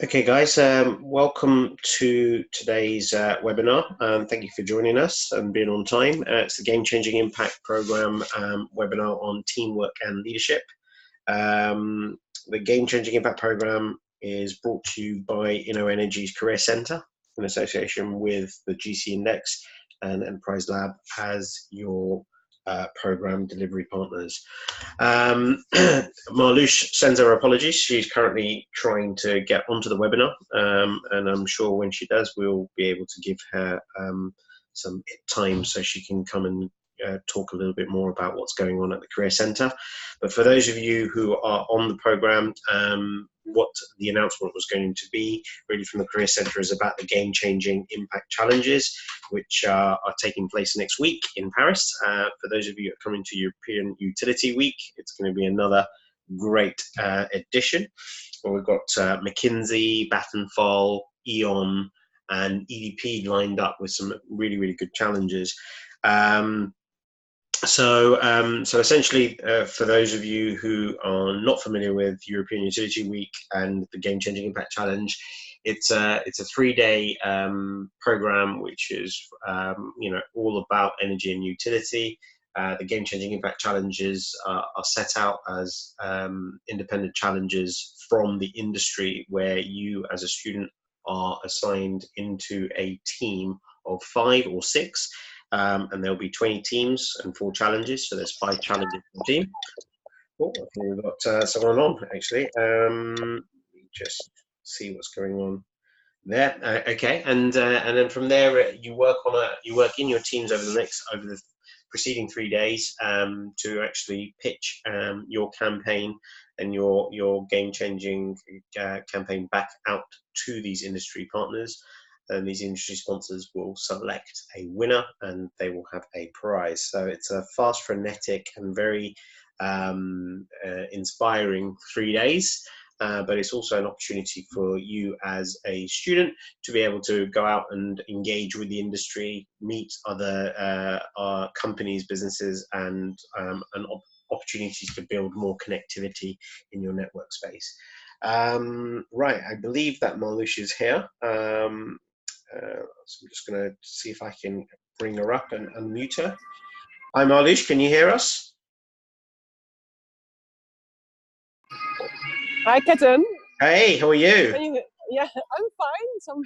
Okay, guys, welcome to today's webinar. Thank you for joining us and being on time. It's the Game Changing Impact Program webinar on teamwork and leadership. The Game Changing Impact Program is brought to you by InnoEnergy's Career Centre in association with the GC Index and Enterprise Lab as your program delivery partners. Marlush sends her apologies. She's currently trying to get onto the webinar, and I'm sure when she does, we'll be able to give her some time so she can come and talk a little bit more about what's going on at the Career Centre. But for those of you who are on the programme, what the announcement was going to be really from the Career Centre is about the game-changing impact challenges, which are taking place next week in Paris. For those of you who are coming to European Utility Week, it's going to be another great edition. Well, we've got McKinsey, Vattenfall, E.ON, and EDP lined up with some really, really good challenges. So essentially, for those of you who are not familiar with European Utility Week and the Game Changing Impact Challenge, it's a 3-day program which is all about energy and utility. The Game Changing Impact Challenges are set out as independent challenges from the industry, where you as a student are assigned into a team of 5 or 6. And there'll be 20 teams and 4 challenges, so there's 5 challenges per team. Oh, I think we've got someone on actually. Just see what's going on there. Okay, and then from there you work in your teams over the preceding 3 days to actually pitch your campaign and your game-changing campaign back out to these industry partners. And these industry sponsors will select a winner and they will have a prize. So it's a fast, frenetic and very inspiring 3 days, but it's also an opportunity for you as a student to be able to go out and engage with the industry, meet other companies, businesses, and opportunities to build more connectivity in your network space. Right, I believe that Marlush is here. So I'm just going to see if I can bring her up and unmute her. Hi Marlush, can you hear us? Hi Ketan. Hey, how are you? Yeah, I'm fine. Some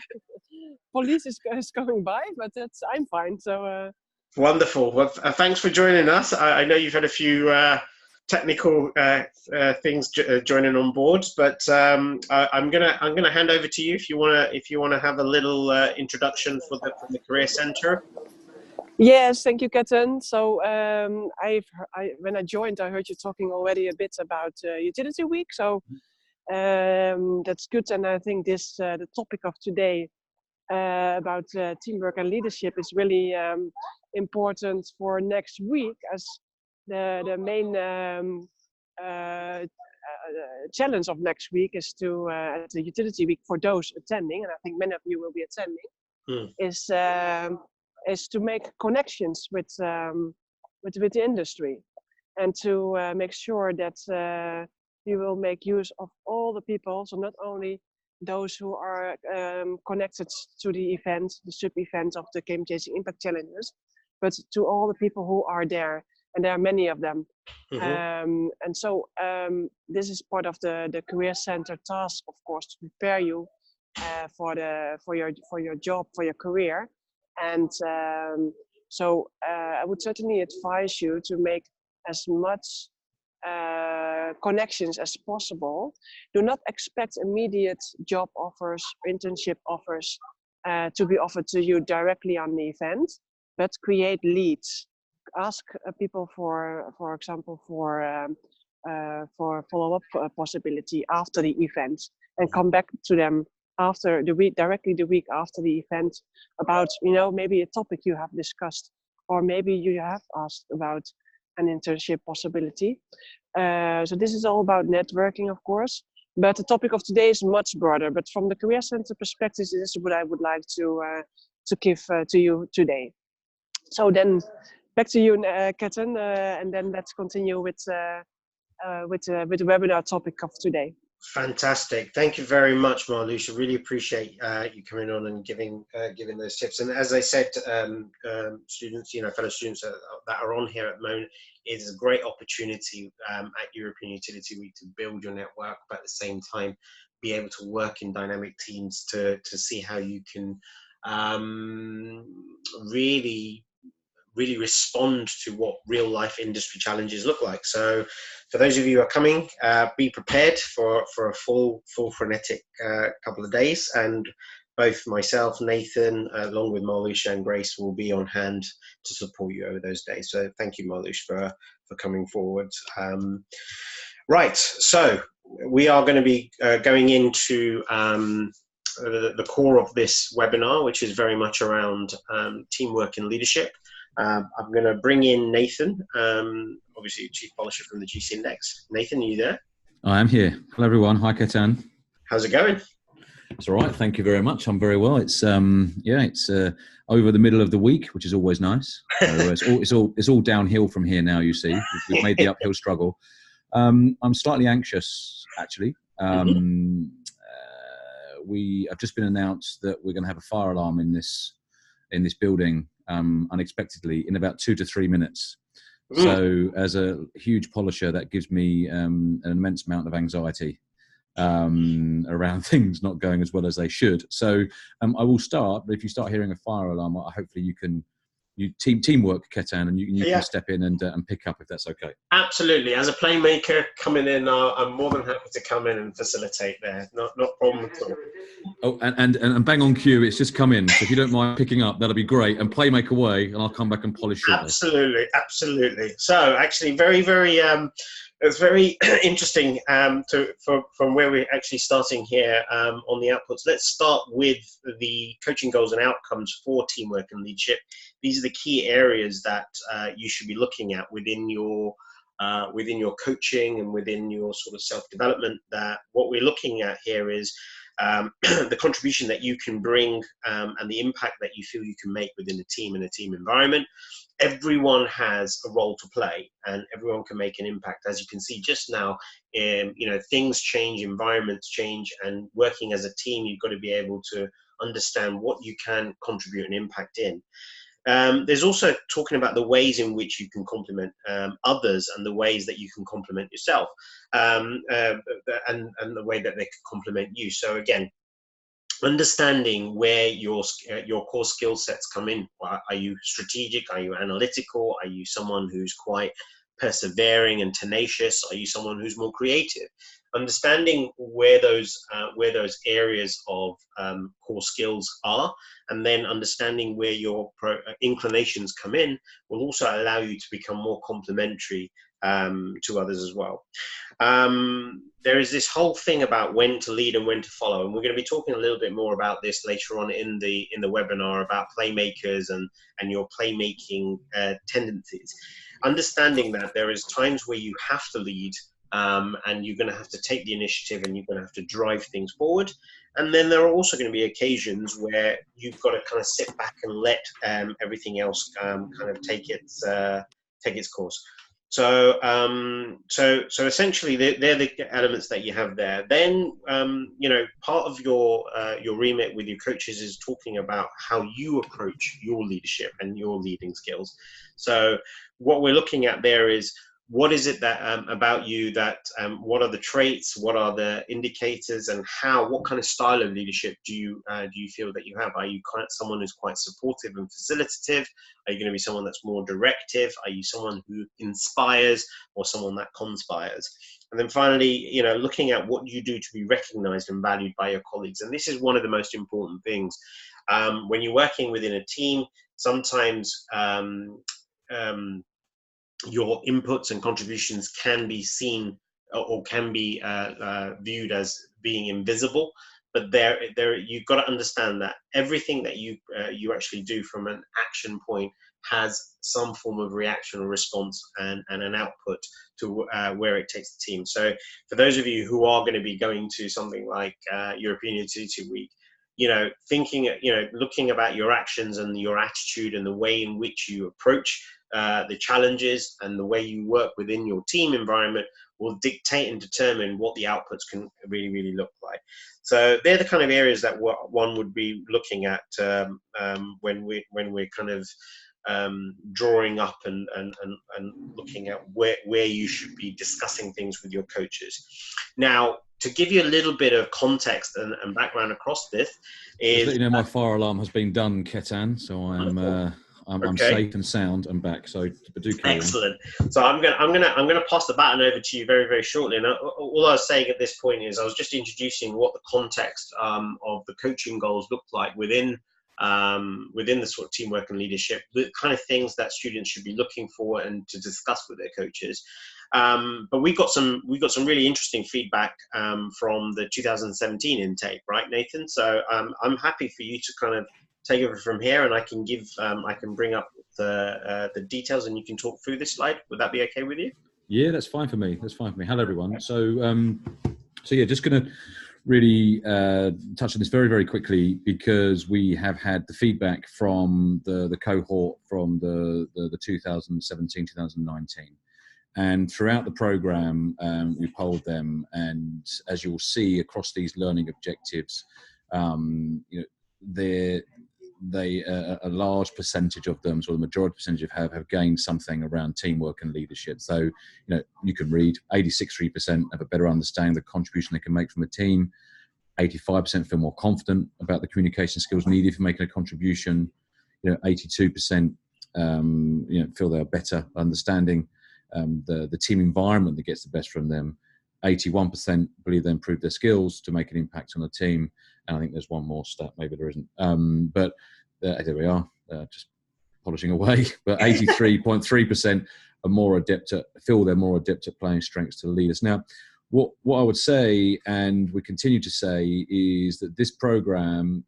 police is going by, but I'm fine. So wonderful. Well, thanks for joining us. I know you've had a few technical things joining on board, but I'm gonna hand over to you if you wanna have a little introduction from the Career Centre. Yes, thank you, Ketan. So when I joined, I heard you talking already a bit about Utility Week. So that's good, and I think this the topic of today about teamwork and leadership is really important for next week, as the main challenge of next week is to at the Utility Week, for those attending, and I think many of you will be attending, is to make connections with the industry, and to make sure that you will make use of all the people, so not only those who are connected to the event, the sub-event of the Game Changing Impact Challenges, but to all the people who are there, and there are many of them. And so this is part of the Career Centre task, of course, to prepare you for your job, for your career. And so I would certainly advise you to make as much connections as possible. Do not expect immediate job offers, internship offers to be offered to you directly on the event, but create leads. Ask people for example, for follow-up possibility after the event, and come back to them after the week, directly the week after the event, about maybe a topic you have discussed, or maybe you have asked about an internship possibility. So this is all about networking, of course, but the topic of today is much broader. But from the Career Centre perspective, this is what I would like to give to you today. So then back to you, Ketan, and then let's continue with the webinar topic of today. Fantastic. Thank you very much, Marlush. I really appreciate you coming on and giving those tips. And as I said, students, fellow students that are on here at the moment, it is a great opportunity at European Utility Week to build your network, but at the same time, be able to work in dynamic teams to see how you can really respond to what real life industry challenges look like. So for those of you who are coming, be prepared for a full frenetic couple of days, and both myself, Nathan, along with Marlush and Grace, will be on hand to support you over those days. So thank you, Marlush, for coming forward. Right, so we are going to be going into the core of this webinar, which is very much around teamwork and leadership. I'm going to bring in Nathan, obviously Chief Polisher from the GC Index. Nathan, are you there? I am here. Hello, everyone. Hi, Ketan. How's it going? It's all right. Thank you very much. I'm very well. It's it's over the middle of the week, which is always nice. So it's all downhill from here now. You see, we've made the uphill struggle. I'm slightly anxious, actually. I've just been announced that we're going to have a fire alarm in this building unexpectedly in about 2 to 3 minutes. So as a huge polisher, that gives me an immense amount of anxiety around things not going as well as they should. So I will start, but if you start hearing a fire alarm, hopefully teamwork, Ketan, and you can step in and pick up if that's okay. Absolutely. As a playmaker coming in, I'm more than happy to come in and facilitate there. Not problem at all. Oh, and bang on cue, it's just come in. So if you don't mind picking up, that'll be great. And play make away, and I'll come back and polish shortly. Absolutely. So actually, very, very, it's very interesting from where we're actually starting here on the outputs. Let's start with the coaching goals and outcomes for teamwork and leadership. These are the key areas that you should be looking at within your coaching and within your sort of self-development. That what we're looking at here is the contribution that you can bring and the impact that you feel you can make within a team and a team environment. Everyone has a role to play, and everyone can make an impact. As you can see just now, things change, environments change, and working as a team, you've got to be able to understand what you can contribute and impact in. There's also talking about the ways in which you can complement others and the ways that you can complement yourself, and the way that they can complement you. So again, understanding where your core skill sets come in. Are you strategic? Are you analytical? Are you someone who's quite persevering and tenacious? Are you someone who's more creative? Understanding where those areas of core skills are, and then understanding where your inclinations come in, will also allow you to become more complementary to others as well. There is this whole thing about when to lead and when to follow, and we're going to be talking a little bit more about this later on in the webinar about playmakers and your playmaking tendencies. Understanding that there is times where you have to lead, and you're going to have to take the initiative, and you're going to have to drive things forward. And then there are also going to be occasions where you've got to kind of sit back and let everything else kind of take its course. So essentially, they're the elements that you have there. Then, part of your remit with your coaches is talking about how you approach your leadership and your leading skills. So what we're looking at there is, what is it that about you that what are the traits, what are the indicators, and what kind of style of leadership do you feel that you have? Are you someone who's quite supportive and facilitative? Are you going to be someone that's more directive? Are you someone who inspires, or someone that conspires? And then finally, looking at what you do to be recognized and valued by your colleagues. And this is one of the most important things. When you're working within a team, sometimes your inputs and contributions can be seen or can be viewed as being invisible, but you've got to understand that everything that you actually do from an action point has some form of reaction or response and an output to where it takes the team. So for those of you who are going to be going to something like European Utility Week, thinking, looking about your actions and your attitude and the way in which you approach the challenges and the way you work within your team environment will dictate and determine what the outputs can really, really look like. So they're the kind of areas that one would be looking at when we're kind of drawing up and looking at where you should be discussing things with your coaches. Now, to give you a little bit of context and background across this, is just let you know my fire alarm has been done, Ketan. So I'm safe and sound and back. So do carry excellent. On. So I'm gonna pass the baton over to you very, very shortly. And all I was saying at this point is I was just introducing what the context of the coaching goals look like within the sort of teamwork and leadership, the kind of things that students should be looking for and to discuss with their coaches. But we got some really interesting feedback from the 2017 intake, right, Nathan? So I'm happy for you to kind of take over from here, and I can bring up the details, and you can talk through this slide. Would that be okay with you? Yeah, that's fine for me. Hello, everyone. So yeah, just going to really touch on this very, very quickly, because we have had the feedback from the cohort from the 2017-2019. And throughout the program, we polled them, and as you'll see across these learning objectives, a large percentage of them, so the majority percentage have gained something around teamwork and leadership. So, you can read 86% have a better understanding of the contribution they can make from a team. 85% feel more confident about the communication skills needed for making a contribution. 82% feel they're better understanding the team environment that gets the best from them. 81% believe they improved their skills to make an impact on the team. And I think there's one more stat, maybe there isn't. But there we are, just polishing away. But 83.3% feel they're more adept at playing strengths to lead us. Now, what I would say, and we continue to say, is that this program,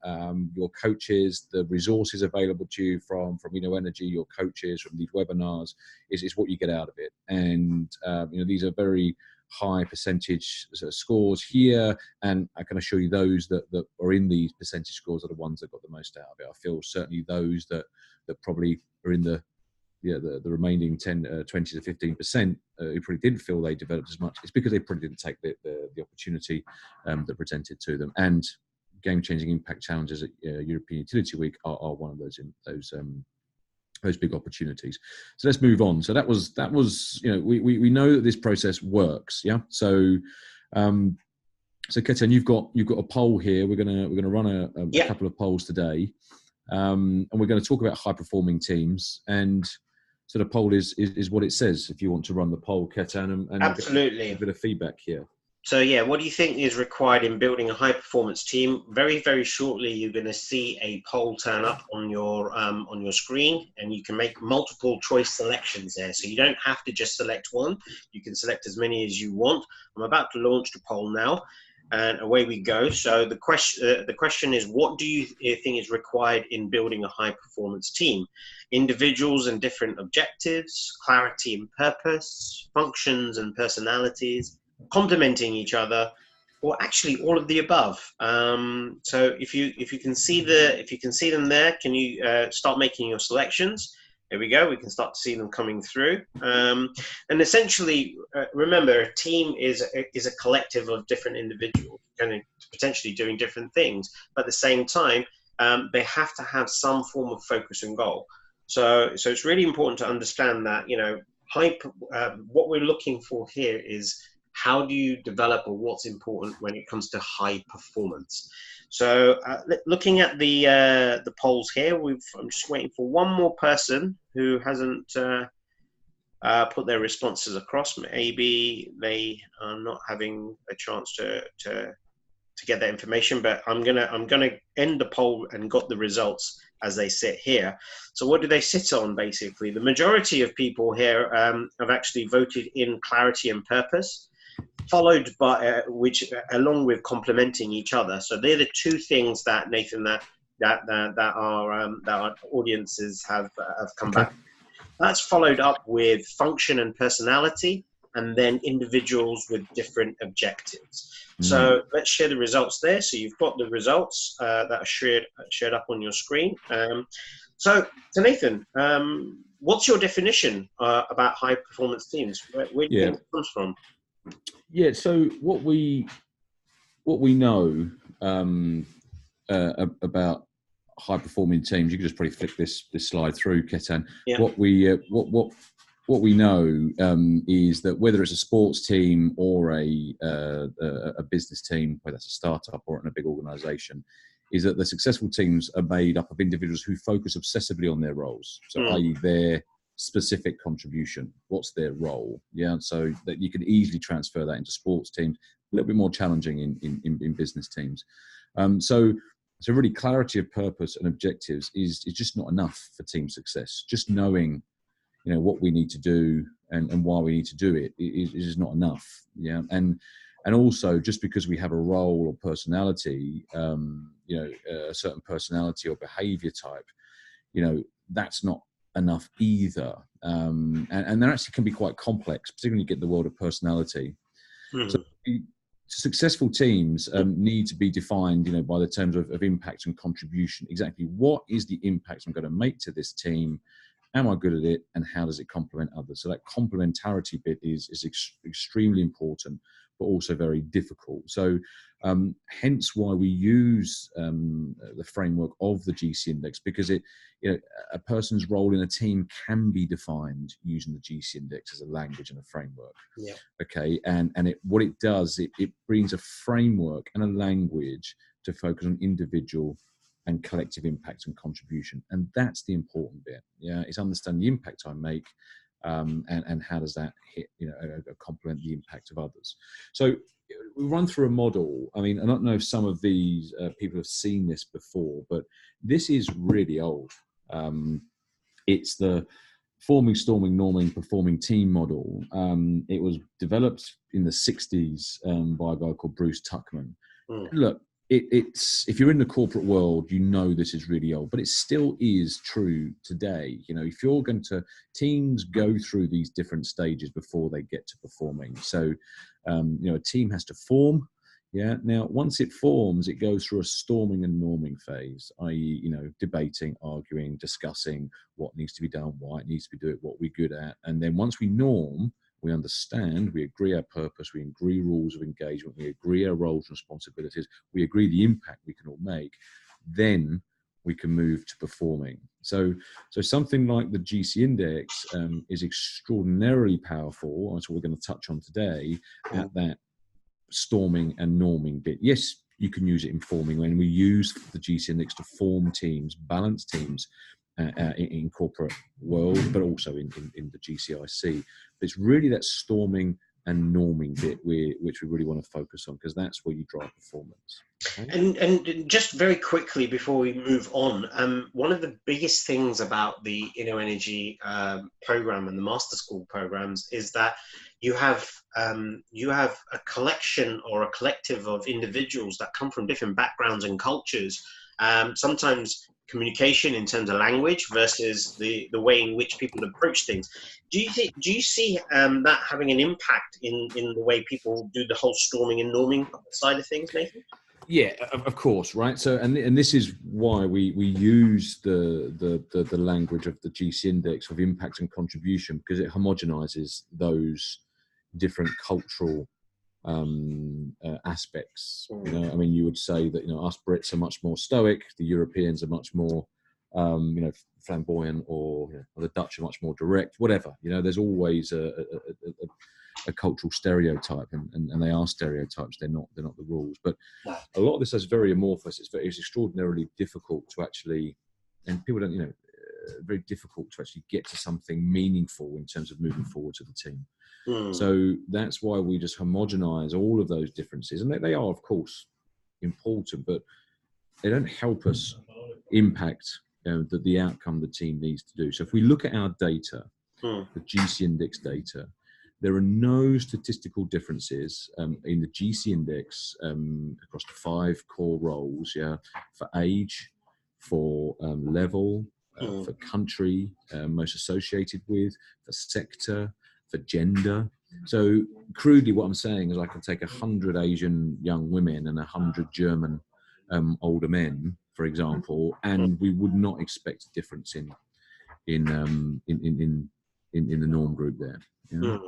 your coaches, the resources available to you from InnoEnergy, your coaches, from these webinars, is what you get out of it. And these are very high percentage scores here, and I can assure you those that are in these percentage scores are the ones that got the most out of it. I feel certainly those that probably are in the remaining 20 to 15% who probably didn't feel they developed as much, it's because they probably didn't take the opportunity that presented to them. And game-changing impact challenges at European Utility Week are one of those big opportunities. So let's move on. So that was we know that this process works. Yeah. So Ketan, you've got a poll here. We're gonna run a couple of polls today, and we're going to talk about high performing teams. And so the poll is what it says. If you want to run the poll, Ketan, and absolutely a bit of feedback here. So yeah, what do you think is required in building a high performance team? Very, very shortly, you're going to see a poll turn up on your screen, and you can make multiple choice selections there. So you don't have to just select one. You can select as many as you want. I'm about to launch the poll now, and away we go. So the question is, what do you think is required in building a high performance team? Individuals and different objectives, clarity and purpose, functions and personalities, complementing each other, or actually all of the above. So if you can see them there, can you start making your selections? There we go. We can start to see them coming through. And essentially, remember, a team is a collective of different individuals, kind of potentially doing different things, but at the same time, they have to have some form of focus and goal. So it's really important to understand that what we're looking for here is, how do you develop, or what's important when it comes to high performance? So looking at the polls here, I'm just waiting for one more person who hasn't put their responses across. Maybe they are not having a chance to get that information, but I'm gonna end the poll and got the results as they sit here. So what do they sit on? Basically, the majority of people here have actually voted in clarity and purpose, followed by along with complementing each other. So they're the two things that, Nathan, that our audiences have come back. That's followed up with function and personality, and then individuals with different objectives. So let's share the results there. So you've got the results that are shared up on your screen. So Nathan, what's your definition about high performance teams? Where do you think it comes from? Yeah, so what we know about high performing teams, you can just probably flick this slide through, Ketan. Yeah. What we know is that whether it's a sports team or a business team, whether that's a startup or in a big organisation, is that the successful teams are made up of individuals who focus obsessively on their roles. So, i.e., their specific contribution. What's their role? Yeah, so that you can easily transfer that into sports teams. A little bit more challenging in business teams. So really, clarity of purpose and objectives is just not enough for team success. Just knowing, what we need to do and why we need to do it is not enough. Yeah, and also just because we have a role or personality, a certain personality or behaviour type, that's not enough either. And that actually can be quite complex, particularly when you get in the world of personality. So successful teams need to be defined, by the terms of impact and contribution. Exactly what is the impact I'm going to make to this team? Am I good at it? And how does it complement others? So that complementarity bit is extremely important, but also very difficult. So hence why we use the framework of the GC index, because a person's role in a team can be defined using the GC index as a language and a framework. Yeah. Okay. And what it does, it brings a framework and a language to focus on individual and collective impact and contribution. And that's the important bit. Yeah. It's understanding the impact I make. And how does that hit, complement the impact of others? So we run through a model. I mean, I don't know if some of these people have seen this before, but this is really old. It's the forming, storming, norming, performing team model. It was developed in the 60s by a guy called Bruce Tuckman. Look, it's if you're in the corporate world, this is really old, but it still is true today. If you're going to, teams go through these different stages before they get to performing. So, a team has to form. Yeah. Now, once it forms, it goes through a storming and norming phase, i.e., debating, arguing, discussing what needs to be done, why it needs to be done, what we're good at. And then once we norm, we understand, we agree our purpose, we agree rules of engagement, we agree our roles and responsibilities, we agree the impact we can all make, then we can move to performing. So something like the GC index is extraordinarily powerful. That's what we're going to touch on today at that storming and norming bit. Yes, you can use it in forming, when we use the GC index to form teams, balance teams in corporate world, but also in the GCIC. But it's really that storming and norming bit which we really want to focus on, because that's where you drive performance. Okay? And just very quickly before we move on, one of the biggest things about the InnoEnergy program and the Master School programs is that you have a collection or a collective of individuals that come from different backgrounds and cultures. Sometimes communication in terms of language versus the way in which people approach things. Do you see that having an impact in the way people do the whole storming and norming side of things, Nathan? Yeah, of course, right. So, and this is why we use the language of the GC index of impact and contribution, because it homogenizes those different cultural aspects. I mean, you would say that us Brits are much more stoic, the Europeans are much more flamboyant, or the Dutch are much more direct. Whatever, there's always a cultural stereotype, and they are stereotypes. They're not the rules. But a lot of this is very amorphous. It's extraordinarily difficult to actually, and people don't, very difficult to actually get to something meaningful in terms of moving forward to the team. So that's why we just homogenize all of those differences, and they are, of course, important, but they don't help us impact the outcome the team needs to do. So if we look at our data, the GC index data, there are no statistical differences in the GC index across the 5 core roles, for age, for level, for country most associated with, for sector, for gender. So crudely, what I'm saying is I can take 100 Asian young women and 100 German older men, for example, and we would not expect a difference in the norm group there.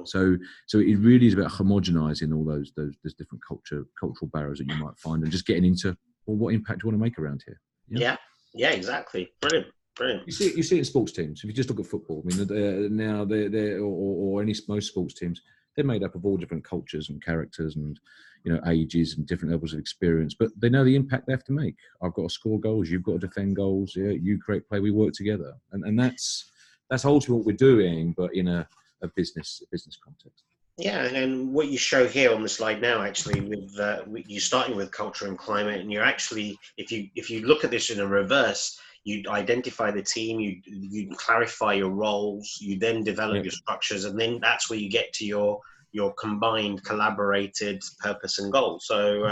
So it really is about homogenizing all those different cultural barriers that you might find, and just getting into, well, what impact do you want to make around here? Yeah, exactly. Brilliant. You see it in sports teams. If you just look at football, I mean, now they're or most sports teams, they're made up of all different cultures and characters and, you know, ages and different levels of experience, but they know the impact they have to make. I've got to score goals, you've got to defend goals, yeah, you create play, we work together, and that's ultimately what we're doing, but in a business context. Yeah, and what you show here on the slide now, actually, with you starting with culture and climate, and you're actually, if you look at this in a reverse, you identify the team, you clarify your roles, you then develop your structures, and then that's where you get to your combined, collaborated purpose and goal. So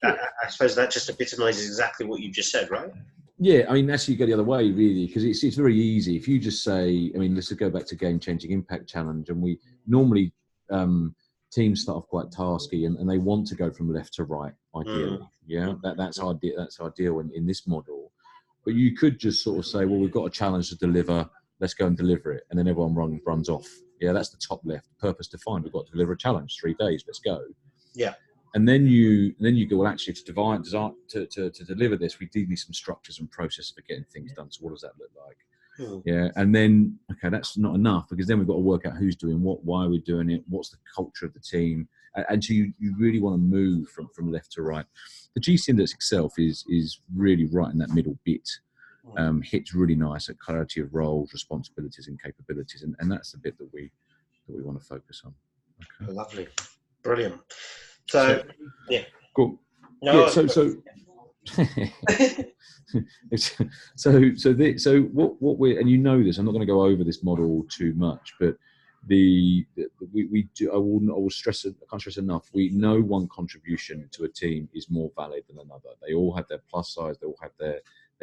I suppose that just epitomizes exactly what you just said, right? Yeah, I mean, that's you go the other way, really, because it's very easy. If you just say, I mean, let's go back to Game Changing Impact Challenge, and we normally, teams start off quite tasky, and they want to go from left to right, ideally. That's ideal in this model. But you could just sort of say, well, we've got a challenge to deliver, let's go and deliver it. And then everyone runs off. Yeah, that's the top left, purpose defined. We've got to deliver a challenge, 3 days, let's go. Yeah. And then you go, well, actually, to deliver this, we do need some structures and processes for getting things done. So what does that look like? Yeah, and then, okay, that's not enough, because then we've got to work out who's doing what, why are we doing it, what's the culture of the team. And so you really want to move from left to right. The GC Index itself is really right in that middle bit. Hits really nice at clarity of roles, responsibilities, and capabilities, and that's the bit that we want to focus on. Okay. Lovely, brilliant. So yeah, cool. No, yeah, so what we're, and you know this, I'm not going to go over this model too much, but we do, I will stress it, I can't stress enough, we know one contribution to a team is more valid than another. They all have their plus sides, they all have their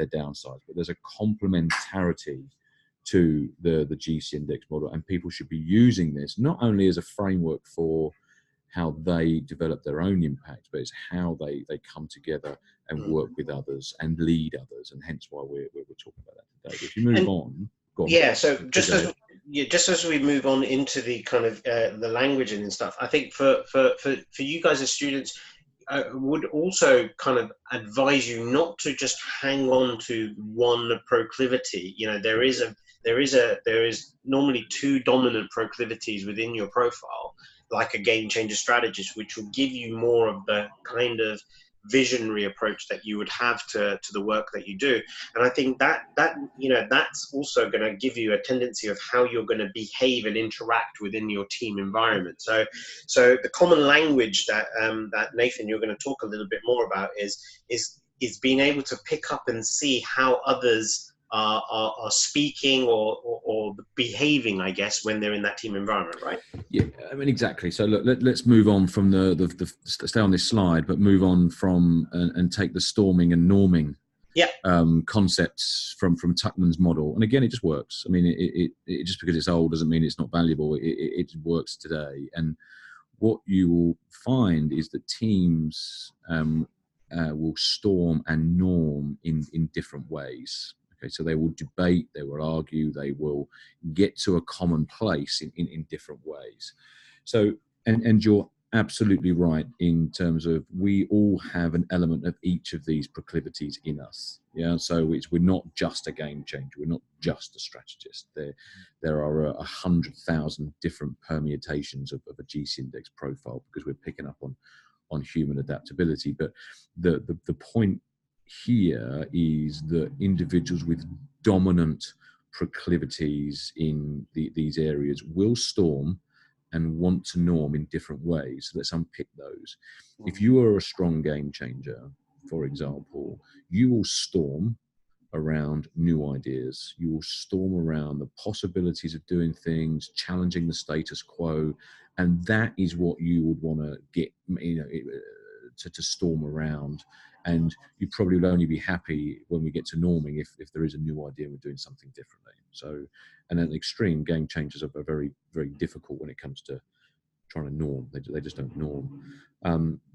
downsides, but there's a complementarity to the GC Index model, and people should be using this not only as a framework for how they develop their own impact, but it's how they come together and work with others and lead others, and hence why we're talking about that today. But if you move on, go on. Yeah, so just as we move on into the kind of the language and stuff, I think for you guys as students, would also kind of advise you not to just hang on to one proclivity. You know, there is normally 2 dominant proclivities within your profile, like a game changer strategist, which will give you more of the kind of visionary approach that you would have to the work that you do. And I think that you know, that's also going to give you a tendency of how you're going to behave and interact within your team environment. So the common language that that Nathan, you're going to talk a little bit more about is being able to pick up and see how others are speaking or behaving, I guess, when they're in that team environment, right? Yeah, I mean, exactly. So look, let's move on from the stay on this slide, but move on from and take the storming and norming concepts from Tuckman's model. And again, it just works. I mean, it just because it's old doesn't mean it's not valuable. It works today. And what you will find is that teams will storm and norm in different ways. So they will debate, they will argue, they will get to a common place in different ways. So, and you're absolutely right in terms of we all have an element of each of these proclivities in us. Yeah, so we're not just a game changer, we're not just a strategist. There are 100,000 different permutations of a GC Index profile, because we're picking up on human adaptability. But the point here is that individuals with dominant proclivities in these areas will storm and want to norm in different ways. So let's unpick those. If you are a strong game changer, for example, you will storm around new ideas. You will storm around the possibilities of doing things, challenging the status quo, and that is what you would want to get, you know, to storm around. And you probably will only be happy when we get to norming if there is a new idea and we're doing something differently. So, and at an extreme, game changers are very, very difficult when it comes to trying to norm. They just don't norm.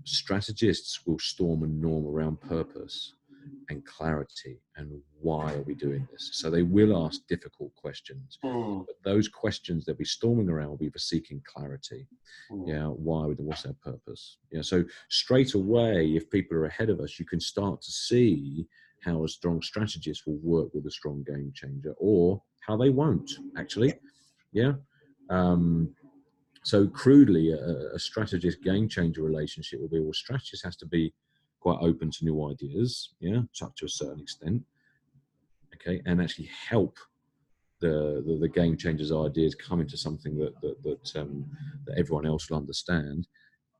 Strategists will storm and norm around purpose and clarity and why are we doing this. So they will ask difficult questions, but those questions they'll be storming around will be for seeking clarity. Why? What's their purpose? So straight away, if people are ahead of us, you can start to see how a strong strategist will work with a strong game changer, or how they won't actually. So crudely, a strategist game changer relationship will be, well, strategist has to be quite open to new ideas, to a certain extent, okay, and actually help the game changers' ideas come into something that everyone else will understand.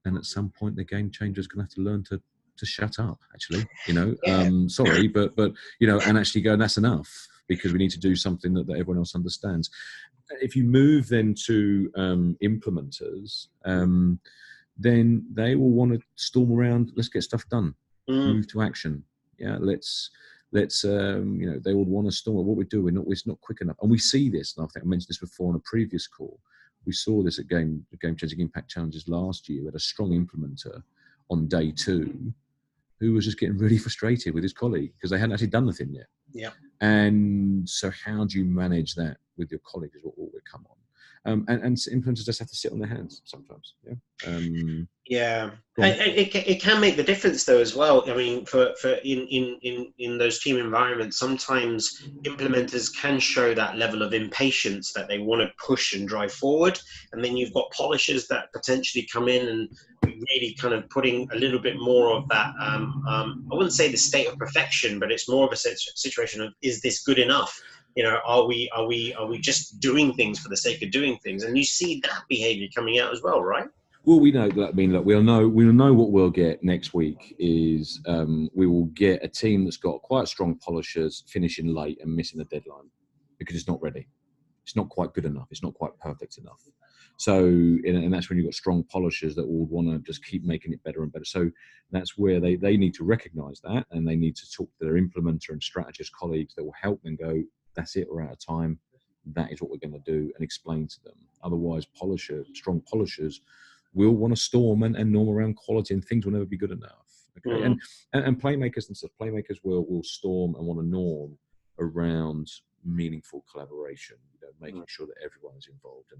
And at some point, the game changer is going to have to learn to shut up. Actually, sorry, but and actually go, and that's enough, because we need to do something that everyone else understands. If you move then to implementers, then they will want to storm around. Let's get stuff done. Move to action. Let's they would want to storm. What we do, it's not quick enough, and we see this. And I think I mentioned this before on a previous call. We saw this at Game Changing Impact Challenges last year. We had a strong implementer on day 2 who was just getting really frustrated with his colleague because they hadn't actually done the thing yet. Yeah. And so how do you manage that with your colleagues is what will come on. And implementers just have to sit on their hands sometimes. It can make the difference though as well. I mean, for in those team environments, sometimes implementers can show that level of impatience that they want to push and drive forward, and then you've got polishers that potentially come in and really kind of putting a little bit more of that. I wouldn't say the state of perfection, but it's more of a situation of, is this good enough? Are we just doing things for the sake of doing things? And you see that behavior coming out as well, right? Well, we know that. I mean, look, we'll know what we'll get next week is we will get a team that's got quite strong polishers finishing late and missing the deadline because it's not ready. It's not quite good enough. It's not quite perfect enough. So, and that's when you've got strong polishers that will want to just keep making it better and better. So that's where they need to recognize that, and they need to talk to their implementer and strategist colleagues that will help them go, that's it, we're out of time. That is what we're going to do, and explain to them. Otherwise, strong polishers will want to storm and norm around quality, and things will never be good enough. Okay, and playmakers and stuff. Playmakers will storm and want to norm around meaningful collaboration. Making sure that everyone is involved,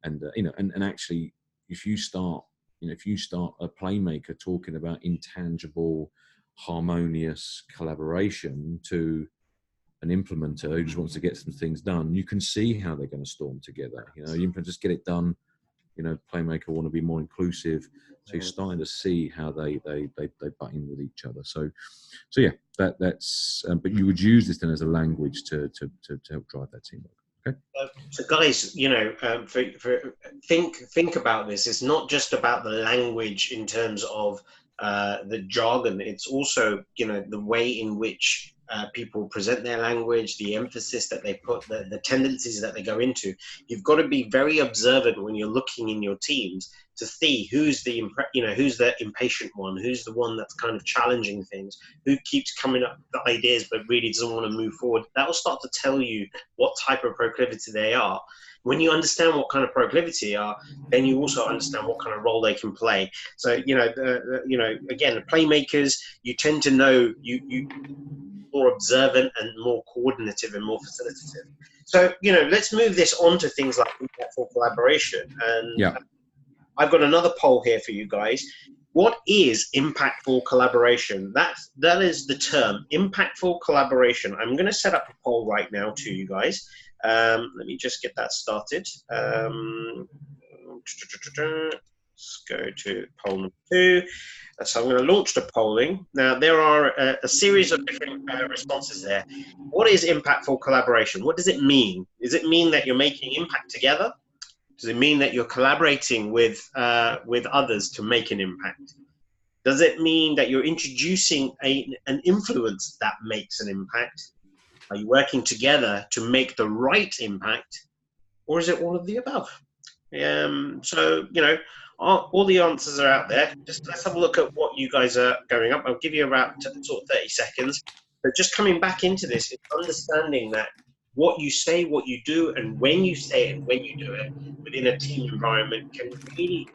and actually, if you start a playmaker talking about intangible, harmonious collaboration to an implementer who just wants to get some things done, you can see how they're going to storm together. You can just get it done. Playmaker want to be more inclusive, so you're starting to see how they butt in with each other. So yeah, that's. But you would use this then as a language to help drive that teamwork. Okay. So guys, think about this. It's not just about the language in terms of the jargon. It's also the way in which people present their language, the emphasis that they put, the tendencies that they go into. You've got to be very observant when you're looking in your teams to see who's the impatient one, who's the one that's kind of challenging things, who keeps coming up with ideas but really doesn't want to move forward. That will start to tell you what type of proclivity they are. When you understand what kind of proclivity they are, then you also understand what kind of role they can play. So again, the playmakers, you tend to know you more observant and more coordinative and more facilitative. So let's move this on to things like impactful collaboration. And I've got another poll here for you guys. What is impactful collaboration? That is the term, impactful collaboration. I'm going to set up a poll right now to you guys. Let me just get that started. Let's go to poll number 2. So I'm going to launch the polling. Now, there are a series of different responses there. What is impactful collaboration? What does it mean? Does it mean that you're making impact together? Does it mean that you're collaborating with others to make an impact? Does it mean that you're introducing an influence that makes an impact? Are you working together to make the right impact? Or is it all of the above? All the answers are out there. Just let's have a look at what you guys are going up. I'll give you about sort of 30 seconds. But just coming back into this, it's understanding that what you say, what you do, and when you say it and when you do it within a team environment can really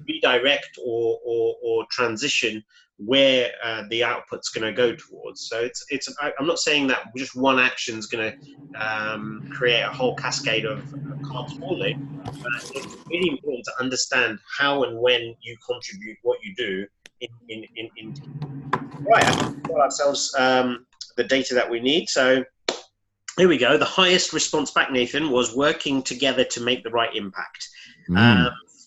redirect or transition where the output's going to go towards. So I'm not saying that just one action is going to create a whole cascade of cards falling. It's really important to understand how and when you contribute what you do in right. I think we've got ourselves the data that we need. So here we go. The highest response back, Nathan, was working together to make the right impact.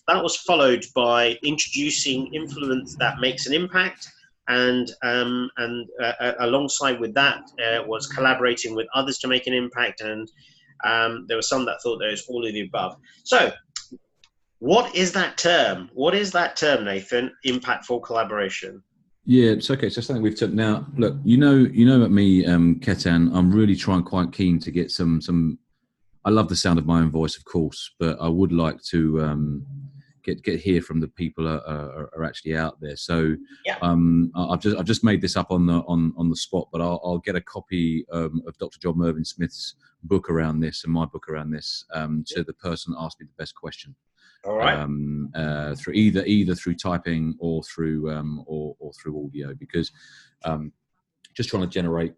That was followed by introducing influence that makes an impact, and alongside with that was collaborating with others to make an impact, and there were some that thought there was all of the above. So what is that term? What is that term, Nathan? Impactful collaboration. Yeah, it's okay. So something we've took now. Look, you know at me, Ketan. I'm really quite keen to get some. I love the sound of my own voice, of course, but I would like to get hear from the people are actually out there. So yeah. I've just made this up on the spot, but I'll get a copy of Dr. John Mervyn Smith's book around this and my book around this to the person that asked me the best question. All right. Through either through typing or through audio, because just trying to generate.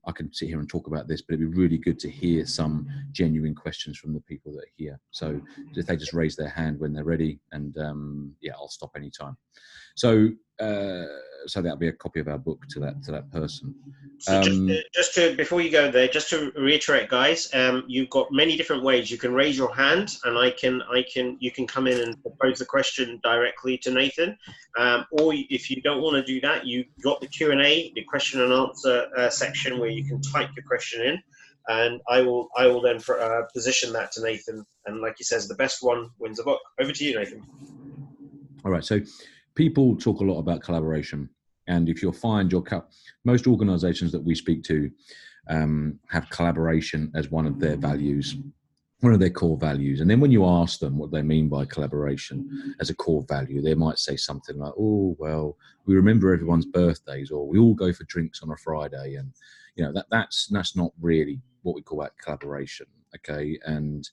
I can sit here and talk about this, but it'd be really good to hear some genuine questions from the people that are here. So if they just raise their hand when they're ready, and I'll stop anytime. So that'll be a copy of our book to that person. So just to before you go there, just to reiterate, guys, you've got many different ways. You can raise your hand, and you can come in and propose the question directly to Nathan, or if you don't want to do that, you've got the Q&A, the question and answer section where you can type your question in, and I will then position that to Nathan, and like he says, the best one wins the book. Over to you, Nathan. All right. So people talk a lot about collaboration. And if you'll find most organizations that we speak to have collaboration as one of their values, one of their core values. And then when you ask them what they mean by collaboration as a core value, they might say something like, oh, well, we remember everyone's birthdays, or we all go for drinks on a Friday. And, that's not really what we call collaboration. Okay. And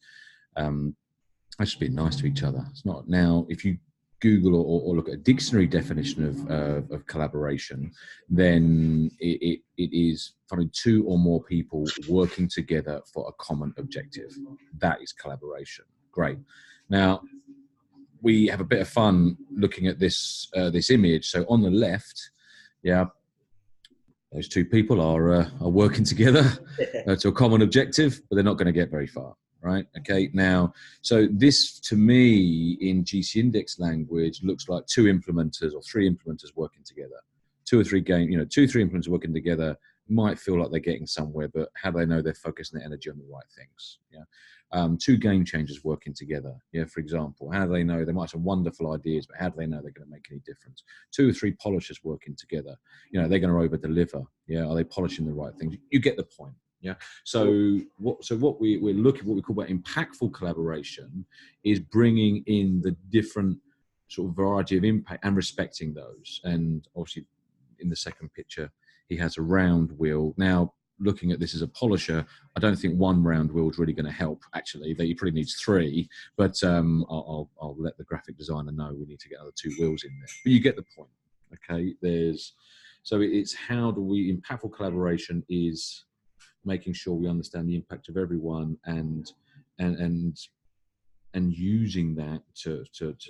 that's just being nice to each other. It's not. Now, if you Google or look at a dictionary definition of collaboration, then it is finding two or more people working together for a common objective. That is collaboration. Great. Now, we have a bit of fun looking at this image. So on the left, those two people are working together to a common objective, but they're not going to get very far. Right. Okay. Now, so this to me in GC Index language looks like two implementers or three implementers working together. Two or three implementers working together might feel like they're getting somewhere, but how do they know they're focusing their energy on the right things? Yeah. Two game changers working together. Yeah. For example, how do they know? They might have some wonderful ideas, but how do they know they're going to make any difference? Two or three polishers working together. They're going to over deliver. Yeah. Are they polishing the right things? You get the point. Yeah. So what we call about impactful collaboration is bringing in the different sort of variety of impact and respecting those. And obviously, in the second picture, he has a round wheel. Now, looking at this as a polisher, I don't think one round wheel is really going to help. Actually, he probably needs three. But I'll let the graphic designer know we need to get other two wheels in there. But you get the point. Okay. It's how do we impactful collaboration is making sure we understand the impact of everyone and using that to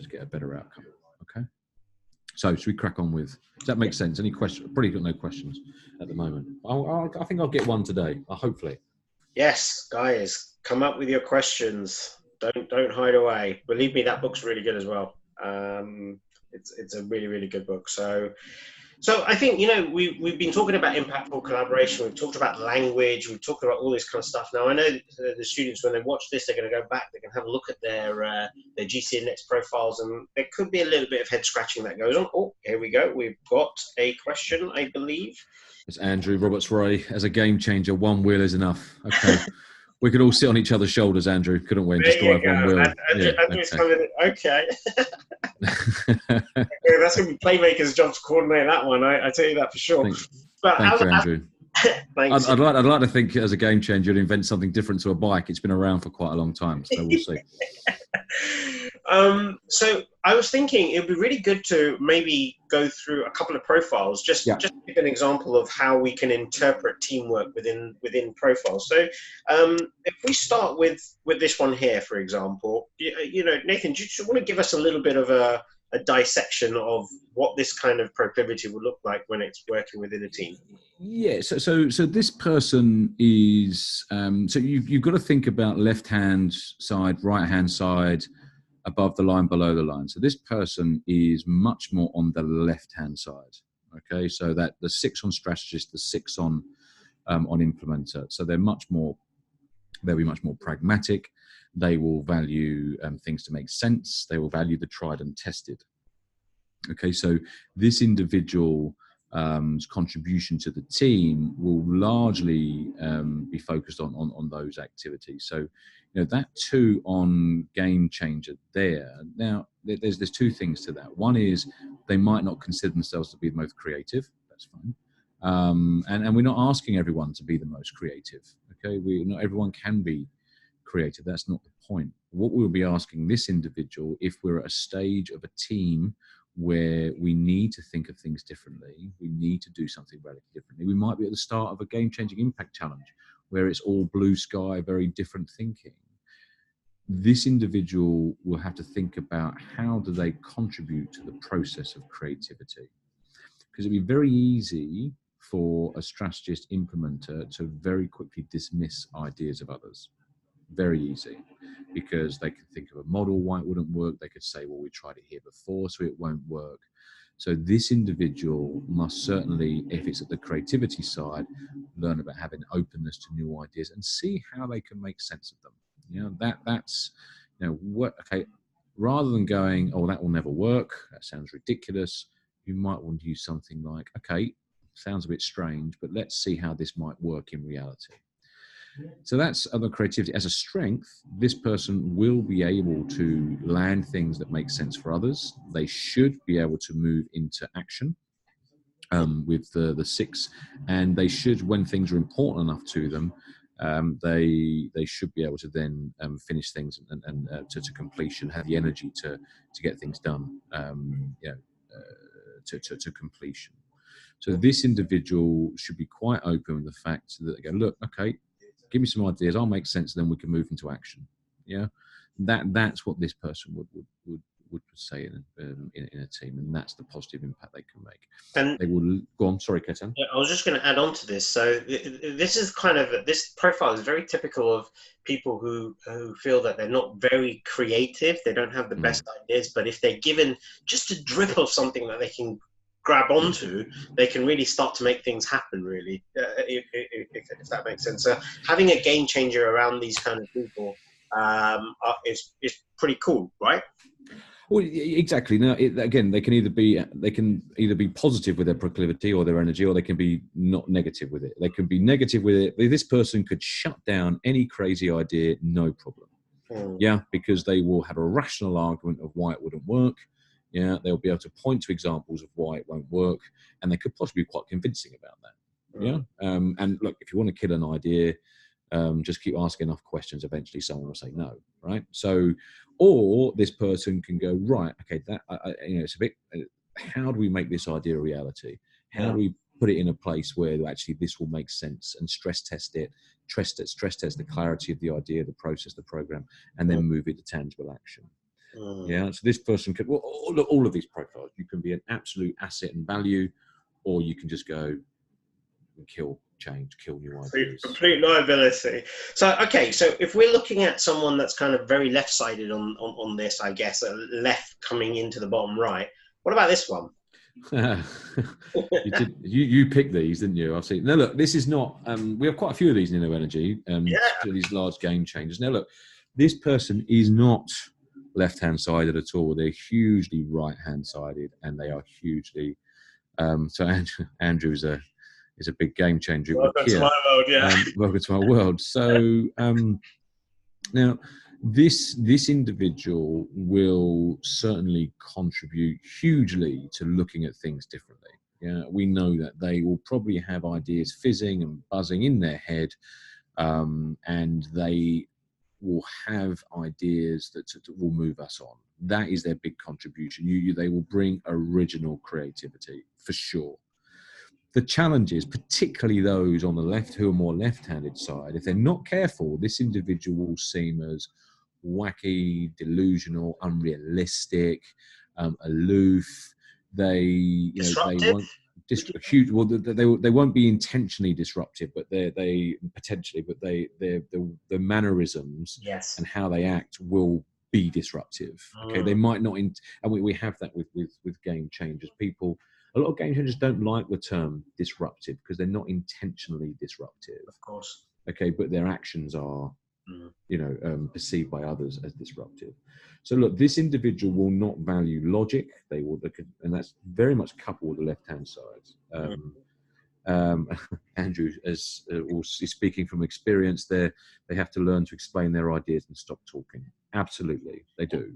get a better outcome. Okay. So should we crack on with? Does that make sense? Any questions? Probably got no questions at the moment. I think I'll get one today. Hopefully. Yes, guys, come up with your questions. Don't hide away. Believe me, that book's really good as well. It's a really, really good book. So I think, we've been talking about impactful collaboration. We've talked about language. We've talked about all this kind of stuff. Now, I know the students, when they watch this, they're going to go back. They can have a look at their GC Index profiles, and there could be a little bit of head scratching that goes on. Oh, here we go. We've got a question, I believe. It's Andrew Roberts-Ray. As a game changer, one wheel is enough. Okay. We could all sit on each other's shoulders, Andrew, couldn't we? And just drive one wheel. Andrew's coming in. Okay. That's going to be Playmaker's job to coordinate that one. I tell you that for sure. Thank you, Andrew. Thanks. I'd like to think as a game changer, you'd invent something different to a bike. It's been around for quite a long time, so we'll see. So I was thinking it would be really good to maybe go through a couple of profiles, just to give an example of how we can interpret teamwork within profiles. So if we start with this one here, for example, Nathan, do you want to give us a little bit of a dissection of what this kind of proclivity will look like when it's working within a team? Yeah, so this person is so you've got to think about left hand side, right hand side, above the line, below the line. So this person is much more on the left hand side. Okay, so that the 6 on strategist, the 6 on implementer. So they'll be much more pragmatic. They will value things to make sense. They will value the tried and tested. Okay, so this individual contribution to the team will largely be focused on those activities. So, that 2 on game changer there. Now, there's 2 things to that. One is they might not consider themselves to be the most creative. That's fine. And we're not asking everyone to be the most creative. Okay, not everyone can be creative. That's not the point. What we'll be asking this individual, if we're at a stage of a team where we need to think of things differently, we need to do something radically differently. We might be at the start of a game-changing impact challenge where it's all blue sky, very different thinking. This individual will have to think about how do they contribute to the process of creativity. Because it'd be very easy for a strategist implementer to very quickly dismiss ideas of others. Very easy, because they could think of a model why it wouldn't work. They could say, well, we tried it here before, so it won't work. So this individual must certainly, if it's at the creativity side, learn about having openness to new ideas and see how they can make sense of them. That's okay, rather than going, oh, that will never work, that sounds ridiculous, you might want to use something like, okay, sounds a bit strange, but let's see how this might work in reality. So that's other creativity. As a strength, this person will be able to land things that make sense for others. They should be able to move into action with the 6, and they should, when things are important enough to them, they should be able to then finish things and to completion, have the energy to get things done to completion. So this individual should be quite open with the fact that they go, look, okay, give me some ideas, I'll make sense, then we can move into action. That's what this person would say in a team, and that's the positive impact they can make. And they will go on. Sorry, Ketan. Yeah, I was just going to add on to this. So this is this profile is very typical of people who feel that they're not very creative. They don't have the best ideas, but if they're given just a drip of something that they can grab onto, they can really start to make things happen, really, if that makes sense. So having a game changer around these kind of people is pretty cool, right? Well, exactly. Now, again, they can either be positive with their proclivity or their energy, or they can be not negative with it. They can be negative with it. This person could shut down any crazy idea, no problem. Yeah, because they will have a rational argument of why it wouldn't work. Yeah, they'll be able to point to examples of why it won't work, and they could possibly be quite convincing about that. Yeah, and look, if you want to kill an idea, just keep asking enough questions. Eventually, someone will say no, right? So, or this person can go, right, okay, that it's a bit. How do we make this idea a reality? How do we put it in a place where actually this will make sense, and stress test it, stress test the clarity of the idea, the process, the program, and then move it to tangible action. Yeah, so this person could, well, all of these profiles, you can be an absolute asset and value, or you can just go and kill new ideas. Complete liability. So, okay, so if we're looking at someone that's kind of very left-sided on this, I guess, left coming into the bottom right, what about this one? you picked these, didn't you? I've seen. Now, look, this is not, we have quite a few of these in InnoEnergy, these large game changers. Now, look, this person is not left-hand sided at all. They're hugely right-hand sided, and they are hugely so Andrew is a big game changer. Welcome to my world. Welcome to my world. So now this individual will certainly contribute hugely to looking at things differently. Yeah, we know that they will probably have ideas fizzing and buzzing in their head, and they will have ideas that will move us on. That is their big contribution. They will bring original creativity for sure. The challenges, particularly those on the left who are more left-handed side, if they're not careful, this individual will seem as wacky, delusional, unrealistic, aloof. They won't huge. Well, they won't be intentionally disruptive, but they potentially, but the mannerisms and how they act will be disruptive. Okay, they might not, and we have that with game changers. A lot of game changers don't like the term disruptive because they're not intentionally disruptive. Of course. Okay, but their actions are, perceived by others as disruptive. So look, this individual will not value logic. And that's very much coupled with the left-hand side. Andrew is speaking from experience. They have to learn to explain their ideas and stop talking. Absolutely, they do.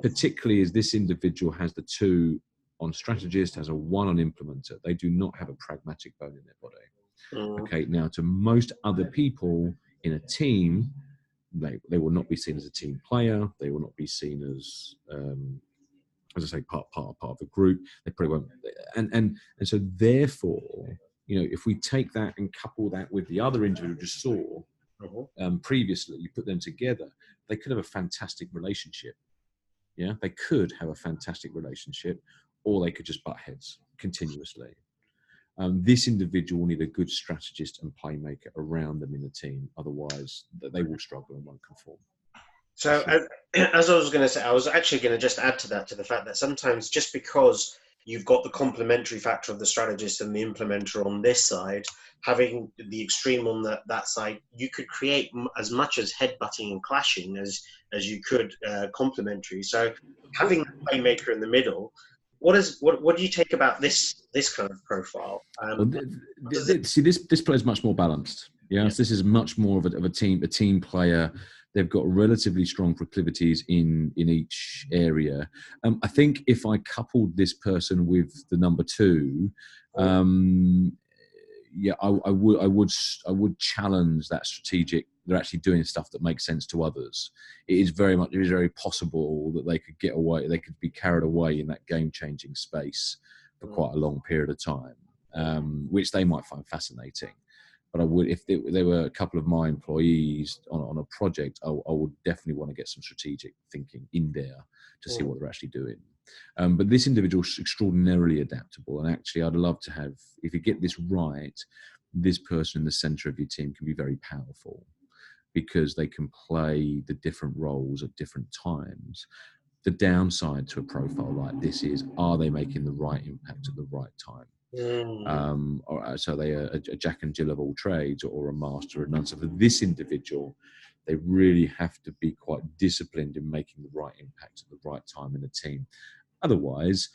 Particularly as this individual has the 2 on strategist, has a 1 on implementer. They do not have a pragmatic bone in their body. Okay, now to most other people in a team, they will not be seen as a team player. They will not be seen as I say, part of the group. They probably won't. And so therefore, if we take that and couple that with the other individual we just saw previously, you put them together, they could have a fantastic relationship. Yeah, they could have a fantastic relationship, or they could just butt heads continuously. This individual will need a good strategist and playmaker around them in the team. Otherwise, they will struggle and won't conform. So as I was going to say, I was actually going to just add to that, to the fact that sometimes just because you've got the complementary factor of the strategist and the implementer on this side, having the extreme on that side, you could create as much as headbutting and clashing as you could complementary. So having the playmaker in the middle, what do you take about this kind of profile? See, this player is much more balanced. Yes, this is much more of a team player. They've got relatively strong proclivities in each area. I think if I coupled this person with the number 2, I would challenge that strategic. They're actually doing stuff that makes sense to others. It is very possible that they could get away. They could be carried away in that game-changing space for quite a long period of time, which they might find fascinating. But I would, if there were a couple of my employees on a project, I would definitely want to get some strategic thinking in there to see what they're actually doing. But this individual is extraordinarily adaptable, and actually, I'd love to have, if you get this right, this person in the center of your team can be very powerful because they can play the different roles at different times. The downside to a profile like this is, are they making the right impact at the right time? So they are a Jack and Jill of all trades, or a master of none. So for this individual, they really have to be quite disciplined in making the right impact at the right time in the team. Otherwise,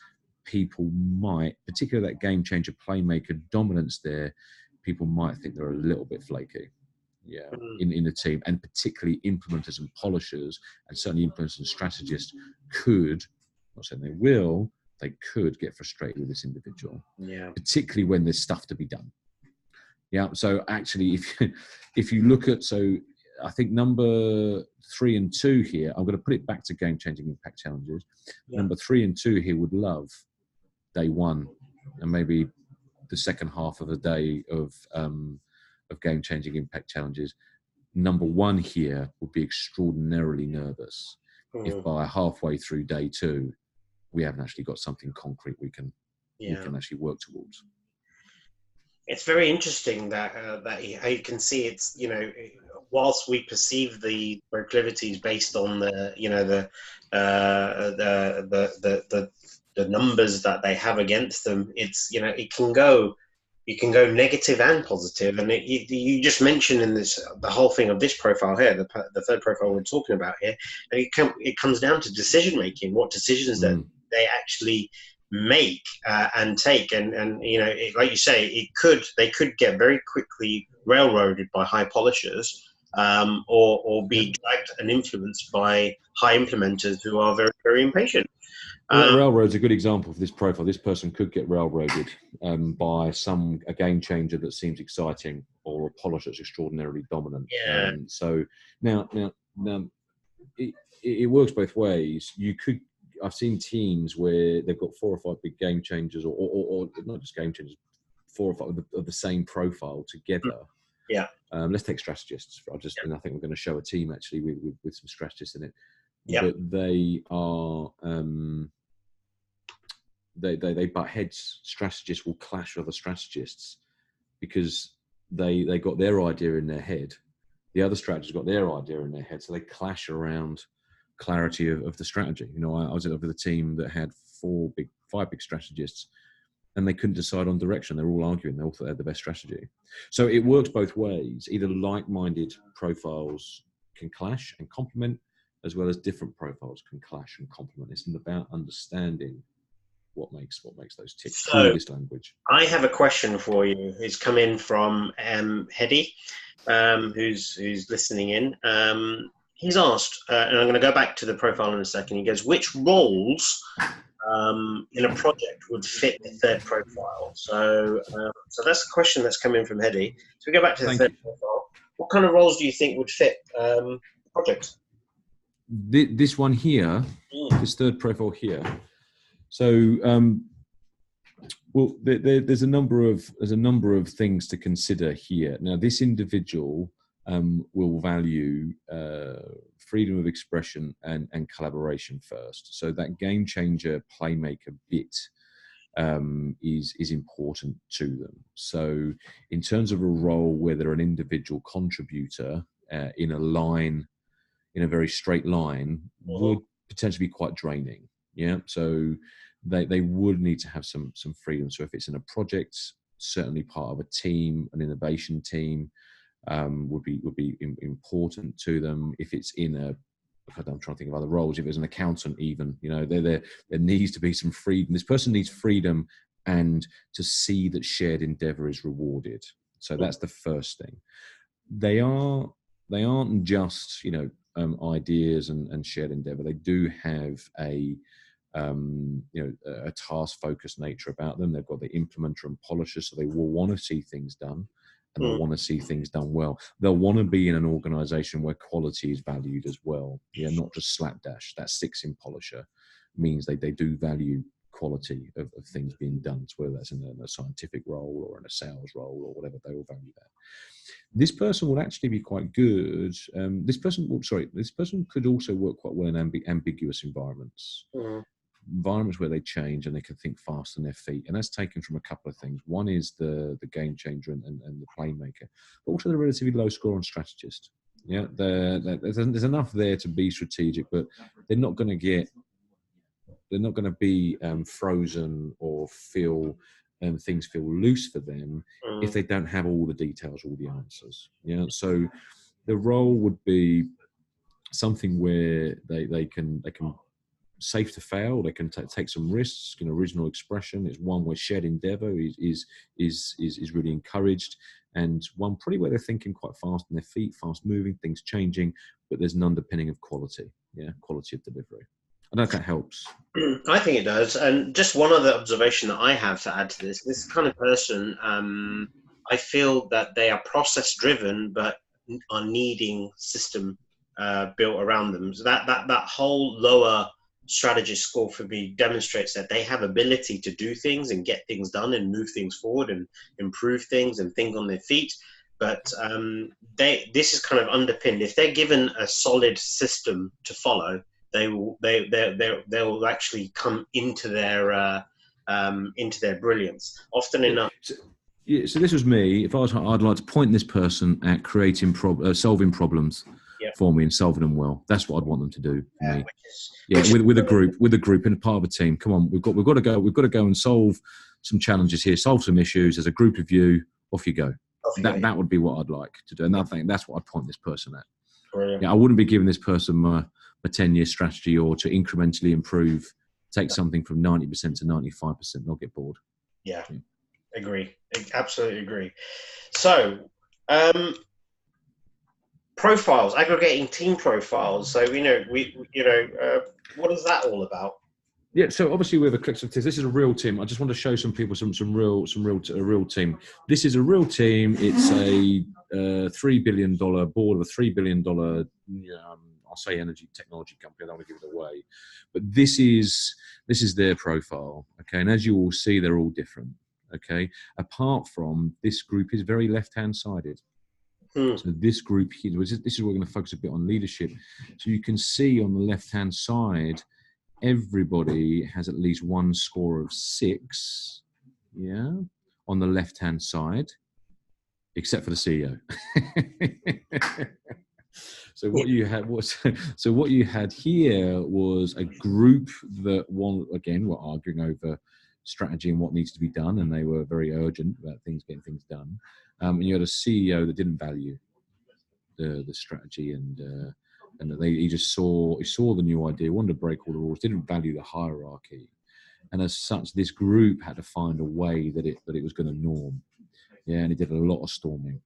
people might, particularly that game changer playmaker dominance there, people might think they're a little bit flaky. In the team, and particularly implementers and polishers, and certainly implementers and strategists could, I'm not saying they will, they could get frustrated with this individual, particularly when there's stuff to be done. So actually, if you look at, so I think number 3 and 2 here, I'm going to put it back to game changing impact challenges. Number 3 and 2 here would love day 1 and maybe the second half of a day of game changing impact challenges. Number 1 here would be extraordinarily nervous if by halfway through day 2 we haven't actually got something concrete we can actually work towards. It's very interesting that how you can see it's, whilst we perceive the proclivities based on the numbers that they have against them, it's, it can go negative and positive. And you just mentioned in this, the whole thing of this profile here, the third profile we're talking about here, and it comes down to decision making, what decisions that they actually make and take, and like you say, they could get very quickly railroaded by high polishers, or be dragged and influenced by high implementers who are very, very impatient. Well, railroad's a good example of this profile. This person could get railroaded by a game changer that seems exciting, or a polish that's extraordinarily dominant. Yeah. So now it works both ways. I've seen teams where they've got 4 or 5 big game changers, or not just game changers, 4 or 5 of the same profile together. Yeah. Let's take strategists. And I think we're going to show a team actually with some strategists in it. Yeah. But they are they butt heads. Strategists will clash with other strategists because they got their idea in their head. The other strategists got their idea in their head, so they clash around clarity of the strategy. I was with a team that had 5 big strategists, and they couldn't decide on direction. They were all arguing. They all thought they had the best strategy. So it works both ways. Either like-minded profiles can clash and complement, as well as different profiles can clash and complement. It's about understanding what makes those tick through this language. I have a question for you. It's come in from Hedy, who's listening in. He's asked, and I'm going to go back to the profile in a second. He goes, which roles in a project would fit the third profile? So that's a question that's come in from Hedy. So we go back to the third profile. What kind of roles do you think would fit the project? This one here, this third profile here. So, well, there's a number of things to consider here. Now, this individual will value freedom of expression and collaboration first. So that game changer playmaker bit is important to them. So in terms of a role where they're an individual contributor in a very straight line, would potentially be quite draining. Yeah, so they would need to have some freedom. So if it's in a project, certainly part of a team, an innovation team, would be important to them. If it's I'm trying to think of other roles. If it's an accountant, even, there needs to be some freedom. This person needs freedom and to see that shared endeavor is rewarded. So that's the first thing. They aren't just ideas and shared endeavor. They do have a task-focused nature about them. They've got the implementer and polisher, so they will want to see things done, and they'll want to see things done well. They'll want to be in an organization where quality is valued as well. Yeah, not just slapdash. That 6 in polisher means they do value quality of things being done, so whether that's in a scientific role or in a sales role or whatever, they will value that. This person will actually be quite good. This person could also work quite well in ambiguous environments. Environments where they change and they can think fast on their feet, and that's taken from a couple of things. One is the game changer and the playmaker, but also the relatively low score on strategist. Yeah, there's enough there to be strategic, but they're not going to be frozen or feel things feel loose for them if they don't have all the details, all the answers. Yeah, so the role would be something where they can safe to fail. They can take some risks. Original expression is one where shared endeavor is really encouraged, and one probably where they're thinking quite fast on their feet, fast moving, things changing, but there's an underpinning of quality. Yeah, quality of delivery. I don't know if that helps. I think it does. And just one other observation that I have to add to this kind of person, I feel that they are process driven, but are needing system built around them. So that whole lower strategist score for me demonstrates that they have ability to do things and get things done and move things forward and improve things and think on their feet. But this is kind of underpinned. If they're given a solid system to follow, they will actually come into their brilliance. Often enough. So this was me. If I'd like to point this person at creating solving problems for me and solving them well. That's what I'd want them to do for me. With a group and part of a team. Come on, we've got to go. We've got to go and solve some challenges here. Solve some issues. As a group of you, off you go. That would be what I'd like to do, and I think that's what I'd point this person at. Brilliant. Yeah, I wouldn't be giving this person my 10-year strategy or to incrementally improve, take something from 90% to 95%. They'll get bored. Yeah. Agree. Absolutely agree. So, profiles, aggregating team profiles. So, what is that all about? Yeah, so obviously we have a collective team. This is a real team. I just want to show some people a real team. This is a real team. It's a $3 billion board of a $3 billion, I'll say energy technology company. I don't want to give it away, but this is their profile. Okay, and as you all see, they're all different. Okay, apart from this group is very left-hand sided. So this group here, this is where we're going to focus a bit on leadership. So you can see on the left-hand side, everybody has at least one score of 6, yeah, on the left-hand side, except for the CEO. So what you had here was a group that were arguing over strategy and what needs to be done, and they were very urgent about getting things done. And you had a CEO that didn't value the strategy and he saw the new idea, wanted to break all the rules, didn't value the hierarchy, and as such, this group had to find a way that it was going to norm. Yeah, and he did a lot of storming.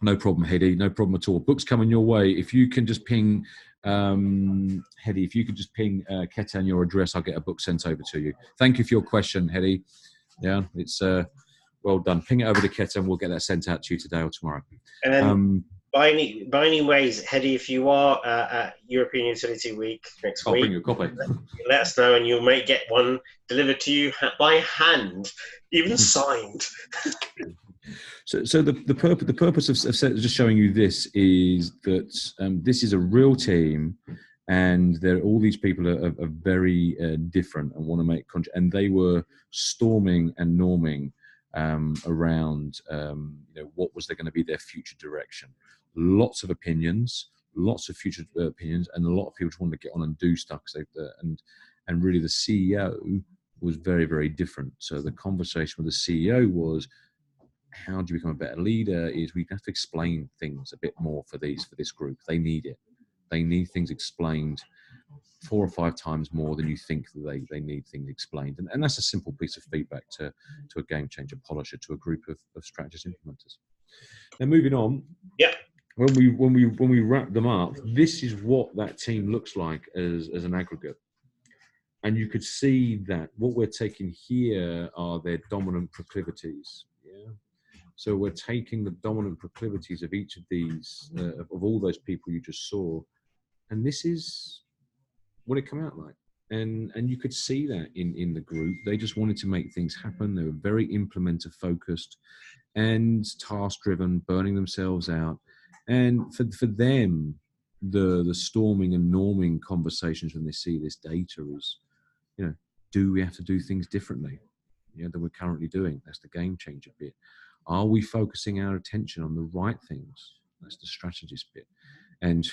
No problem, Hedy. No problem at all. Books coming your way. If you can just ping, Hedy, if you could just ping Ketan your address, I'll get a book sent over to you. Thank you for your question, Hedy. Yeah, it's well done. Ping it over to Ketan. We'll get that sent out to you today or tomorrow. And by any ways, Hedy, if you are at European Utility Week next week, I'll bring you a copy. Let us know, and you may get one delivered to you by hand, even signed. So the purpose of just showing you this is that this is a real team, and all these people are very different and want to make and they were storming and norming around what was going to be their future direction. Lots of opinions, lots of future opinions, and a lot of people just wanted to get on and do stuff. And really, the CEO was very, very different. So the conversation with the CEO was, how do you become a better leader? Is we have to explain things a bit more for this group. They need it. They need things explained 4 or 5 times more than you think that they need things explained. And that's a simple piece of feedback to a game changer polisher, to a group of strategist implementers. Now moving on. Yeah. When we wrap them up, this is what that team looks like as an aggregate. And you could see that what we're taking here are their dominant proclivities. Yeah. So we're taking the dominant proclivities of each of these, of all those people you just saw, and this is what it came out like. And you could see that in the group. They just wanted to make things happen. They were very implementer focused and task driven, burning themselves out. And for them, the storming and norming conversations when they see this data is, do we have to do things differently than we're currently doing? That's the game changer bit. Are we focusing our attention on the right things? That's the strategist bit. And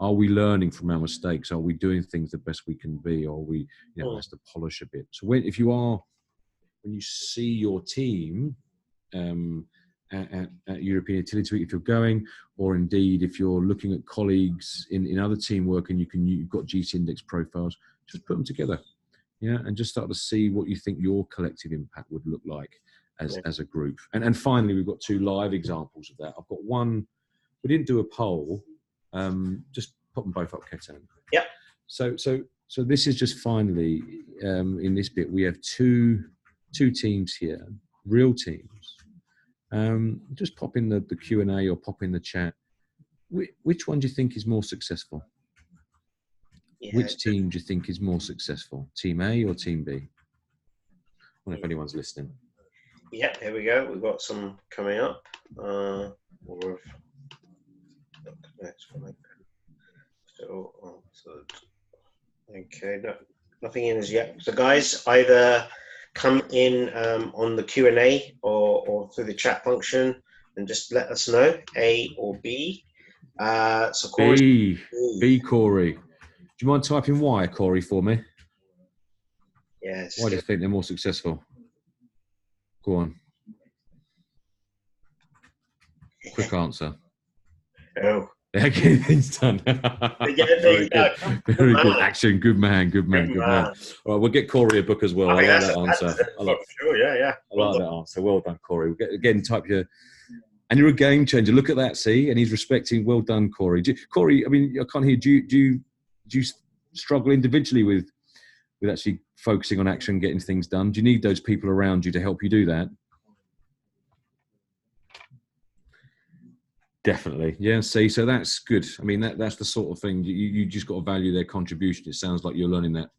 are we learning from our mistakes? Are we doing things the best we can be? Or are we, that's the polisher bit. So when you see your team at European Utility Week, if you're going, or indeed if you're looking at colleagues in other teamwork and you've got GC index profiles, just put them together. Yeah, and just start to see what you think your collective impact would look like as a group. And finally, we've got 2 live examples of that. I've got one. We didn't do a poll. Just put them both up, Ketan. Yeah. So this is just finally in this bit. We have two teams here, real teams. Just pop in the Q&A or pop in the chat. Which one do you think is more successful? Yeah. Which team do you think is more successful? Team A or Team B? I wonder if anyone's listening. Yeah, here we go. We've got some coming up. Okay, no, nothing in as yet. So guys, either come in on the Q&A or through the chat function and just let us know, A or B. So Corey. B, Corey. Do you mind typing Y, Corey, for me? Yes. Why do you think they're more successful? Go on. Quick answer. Oh. They're getting things done. Very good. Action. Good man. All right, we'll get Corey a book as well. I like that answer. Sure, yeah. I like that answer. Well done, Corey. Again, type your... And you're a game changer. Look at that, see? And he's respecting... Well done, Corey. Corey, I mean, I can't hear... Do you struggle individually with actually focusing on action, getting things done? Do you need those people around you to help you do that? Definitely. Yeah. See, so that's good. I mean, that's the sort of thing you just got to value their contribution. It sounds like you're learning that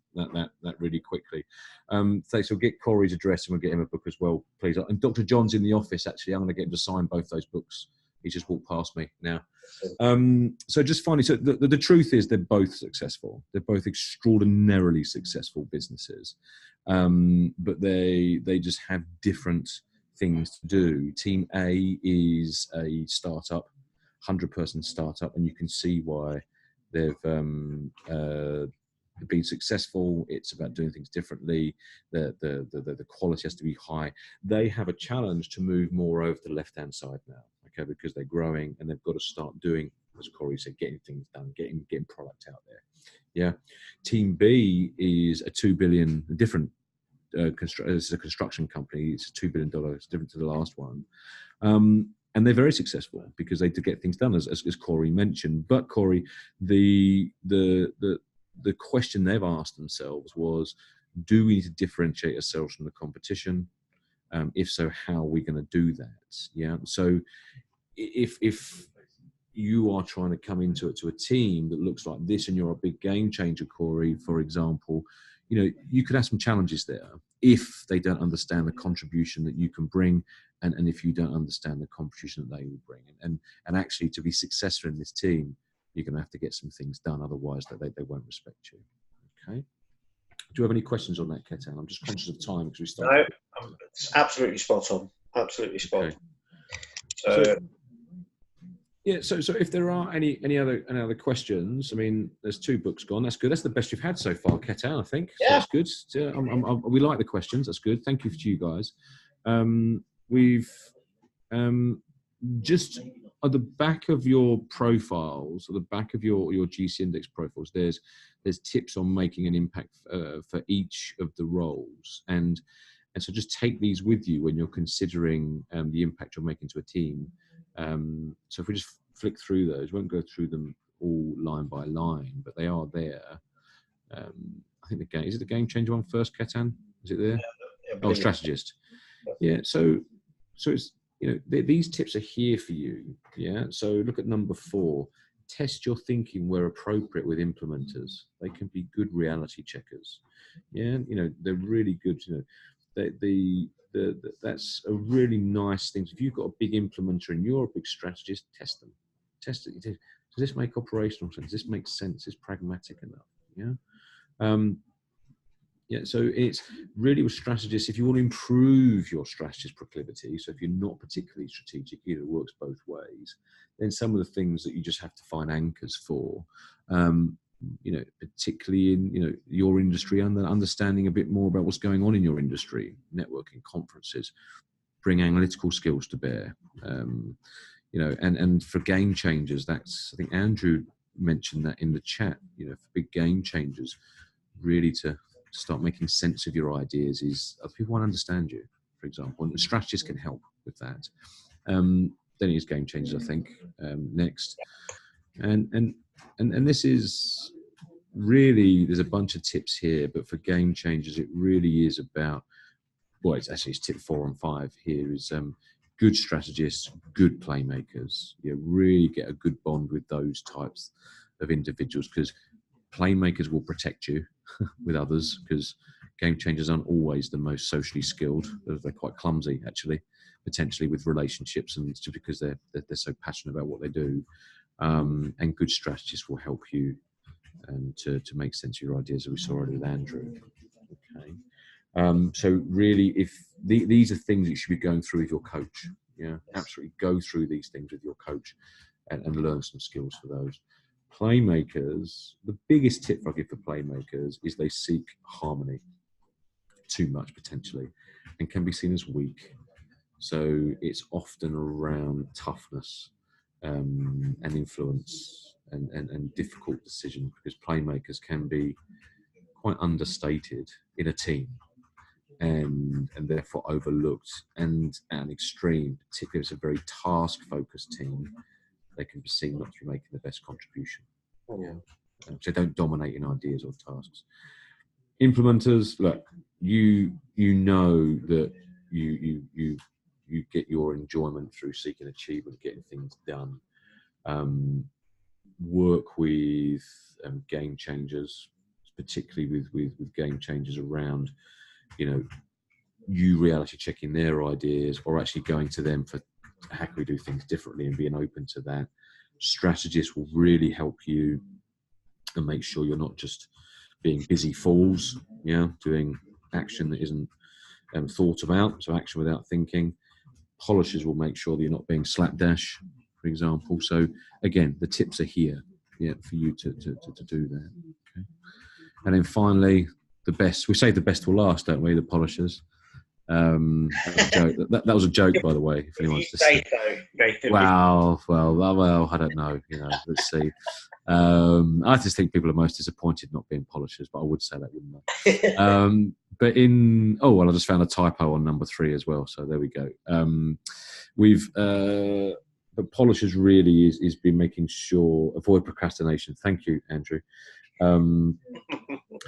really quickly. So get Corey's address and we'll get him a book as well, please. And Dr. John's in the office, actually. I'm going to get him to sign both those books. He just walked past me now. So just finally, so the truth is they're both successful. They're both extraordinarily successful businesses. But they just have different things to do. Team A is a startup, 100-person startup, and you can see why they've been successful. It's about doing things differently. The quality has to be high. They have a challenge to move more over to the left-hand side now, okay, because they're growing and they've got to start doing, as Corey said, getting things done, getting product out there. Yeah. Team B is a $2 billion, different. This is a construction company. It's $2 billion. It's different to the last one. And they're very successful because they do get things done, as Corey mentioned. But Corey, the question they've asked themselves was, do we need to differentiate ourselves from the competition? If so, how are we going to do that? Yeah. So if you are trying to come into it to a team that looks like this and you're a big game changer, Corey, for example, you know, you could have some challenges there if they don't understand the contribution that you can bring, and if you don't understand the contribution that they will bring. And actually, to be successful in this team, you're going to have to get some things done. Otherwise, they won't respect you. Okay. Do you have any questions on that, Ketan? I'm just conscious of time because we started. No, it's absolutely spot on. Absolutely spot on. So yeah, so if there are any other questions, I mean, there's 2 books gone. That's good. That's the best you've had so far, Ketan, I think. So yeah. That's good. So we like the questions. That's good. Thank you to you guys. We've just at the back of your profiles, or the back of your GC Index profiles, there's tips on making an impact for each of the roles, and so just take these with you when you're considering the impact you're making to a team. So if we just flick through those, we won't go through them all line by line, but they are there. I think is it the game changer one first, Ketan? Is it there? Yeah, strategist. Yeah. So it's, you know, these tips are here for you. Yeah. So look at number 4. Test your thinking where appropriate with implementers. They can be good reality checkers. Yeah. You know, they're really good. You know, that's a really nice thing. If you've got a big implementer and you're a big strategist, test them. Test it. Does this make operational sense? Does this make sense? Is pragmatic enough? Yeah. Yeah. So it's really with strategists. If you want to improve your strategist proclivity, so if you're not particularly strategic, it works both ways. Then some of the things that you just have to find anchors for. You know, particularly in, you know, your industry, and understanding a bit more about what's going on in your industry, networking, conferences, bring analytical skills to bear. You know, and for game changers, that's, I think Andrew mentioned that in the chat. You know, for big game changers, really to start making sense of your ideas is other people want to understand you, for example, and strategists can help with that. Then it is game changers, I think, next, and this is really, there's a bunch of tips here, but for game changers, it really is about, well, it's tip 4 and 5 here is good strategists, good playmakers. You really get a good bond with those types of individuals, because playmakers will protect you with others, because game changers aren't always the most socially skilled. They're quite clumsy, actually, potentially, with relationships, and it's just because they're so passionate about what they do. And good strategists will help you to make sense of your ideas, as we saw already with Andrew. Okay. So really, if these are things that you should be going through with your coach. Yeah, absolutely go through these things with your coach and learn some skills for those. Playmakers, the biggest tip I give for playmakers is they seek harmony too much, potentially, and can be seen as weak. So it's often around toughness and influence and difficult decisions, because playmakers can be quite understated in a team and therefore overlooked, and at an extreme, particularly if it's a very task-focused team, they can be seen not to be making the best contribution. Yeah. So don't dominate in ideas or tasks. Implementers, look, you know that you get your enjoyment through seeking achievement, getting things done. Work with game changers, particularly with game changers around, you reality checking their ideas or actually going to them for how can we do things differently and being open to that. Strategists will really help you and make sure you're not just being busy fools, doing action that isn't thought about, so action without thinking. Polishers will make sure that you're not being slapdash, for example. So again, the tips are here, for you to do that. Okay. And then finally, the best. We say the best will last, don't we? The polishers. That was a joke, by the way. If anyone's to say so, Nathan. Well, I don't know. Let's see. I just think people are most disappointed not being polishers, but I would say that, wouldn't I? But I just found a typo on number 3 as well. So there we go. The polishers really is been making sure avoid procrastination. Thank you, Andrew.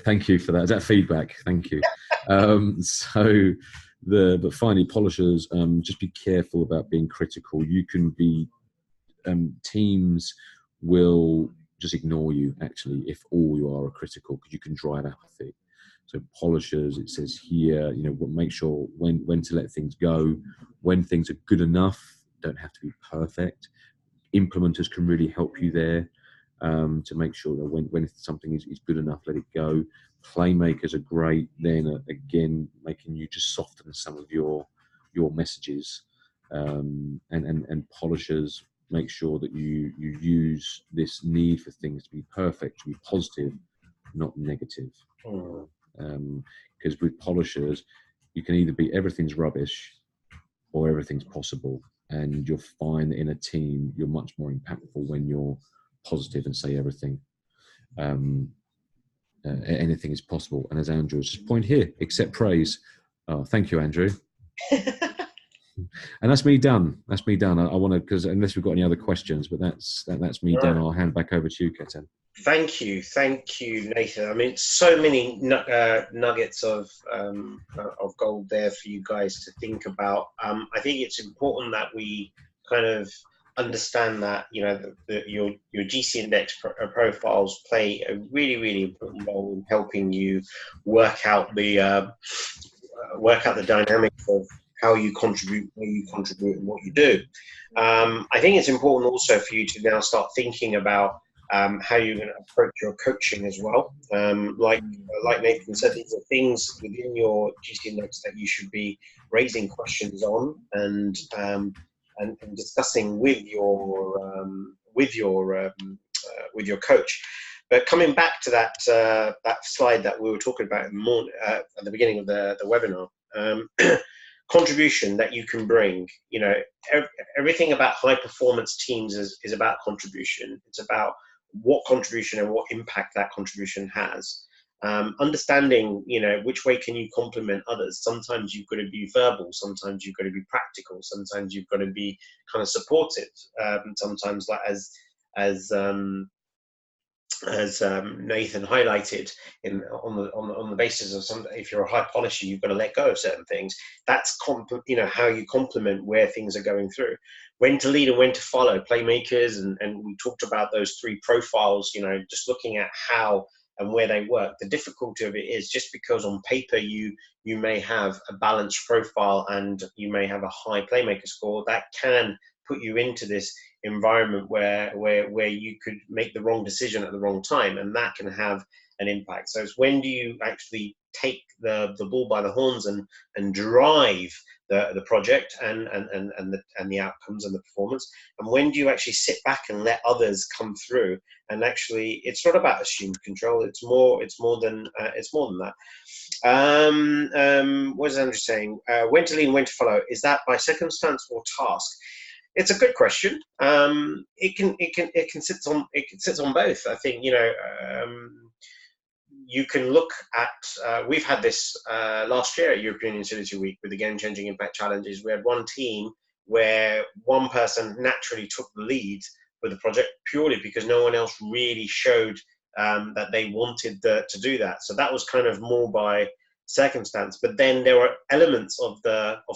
Thank you for that. Is that feedback? Thank you. But finally, polishers, just be careful about being critical. You can be teams will just ignore you actually if all you are critical, because you can drive apathy. So polishers, it says here, make sure when to let things go, when things are good enough, don't have to be perfect. Implementers can really help you there to make sure that when something is good enough, let it go. Playmakers are great. Then again, making you just soften some of your messages, and polishers make sure that you use this need for things to be perfect, to be positive, not negative. Because with polishers, you can either be everything's rubbish or everything's possible, and you'll find that in a team you're much more impactful when you're positive and say everything. Anything is possible, and as Andrew's point here, accept praise. Thank you, Andrew. And that's me done. I want to, because unless we've got any other questions, but that's me done. I'll hand back over to you, Ketan. Thank you, Nathan. I mean, so many nuggets of gold there for you guys to think about. I think it's important that we kind of understand that your GC Index profiles play a really, really important role in helping you work out the dynamics of how you contribute, where you contribute, and what you do. I think it's important also for you to now start thinking about how you're going to approach your coaching as well. Like Nathan said, these are things within your GC Index that you should be raising questions on and discussing with your coach. But coming back to that slide that we were talking about in the morning, at the beginning of the webinar. Contribution that you can bring, everything about high performance teams is about contribution. It's about what contribution and what impact that contribution has. Understanding, which way can you complement others. Sometimes you've got to be verbal, sometimes you've got to be practical, sometimes you've got to be kind of supportive. Sometimes, like as Nathan highlighted, on the basis of if you're a high polisher, you've got to let go of certain things. That's how you complement where things are going through, when to lead and when to follow. Playmakers, and we talked about those 3 profiles. Just looking at how and where they work. The difficulty of it is just because on paper you may have a balanced profile and you may have a high playmaker score, that can put you into this environment where you could make the wrong decision at the wrong time, and that can have an impact. So it's when do you actually take the bull by the horns and drive the project and the outcomes and the performance, and when do you actually sit back and let others come through? And actually, it's not about assumed control. It's more than that. What is Andrew saying? When to lead and when to follow? Is that by circumstance or task? It's a good question. It can sit on both. I think you can look at. We've had this last year at European Utility Week with the Game Changing Impact Challenges. We had one team where one person naturally took the lead with the project purely because no one else really showed that they wanted to do that. So that was kind of more by circumstance. But then there were elements of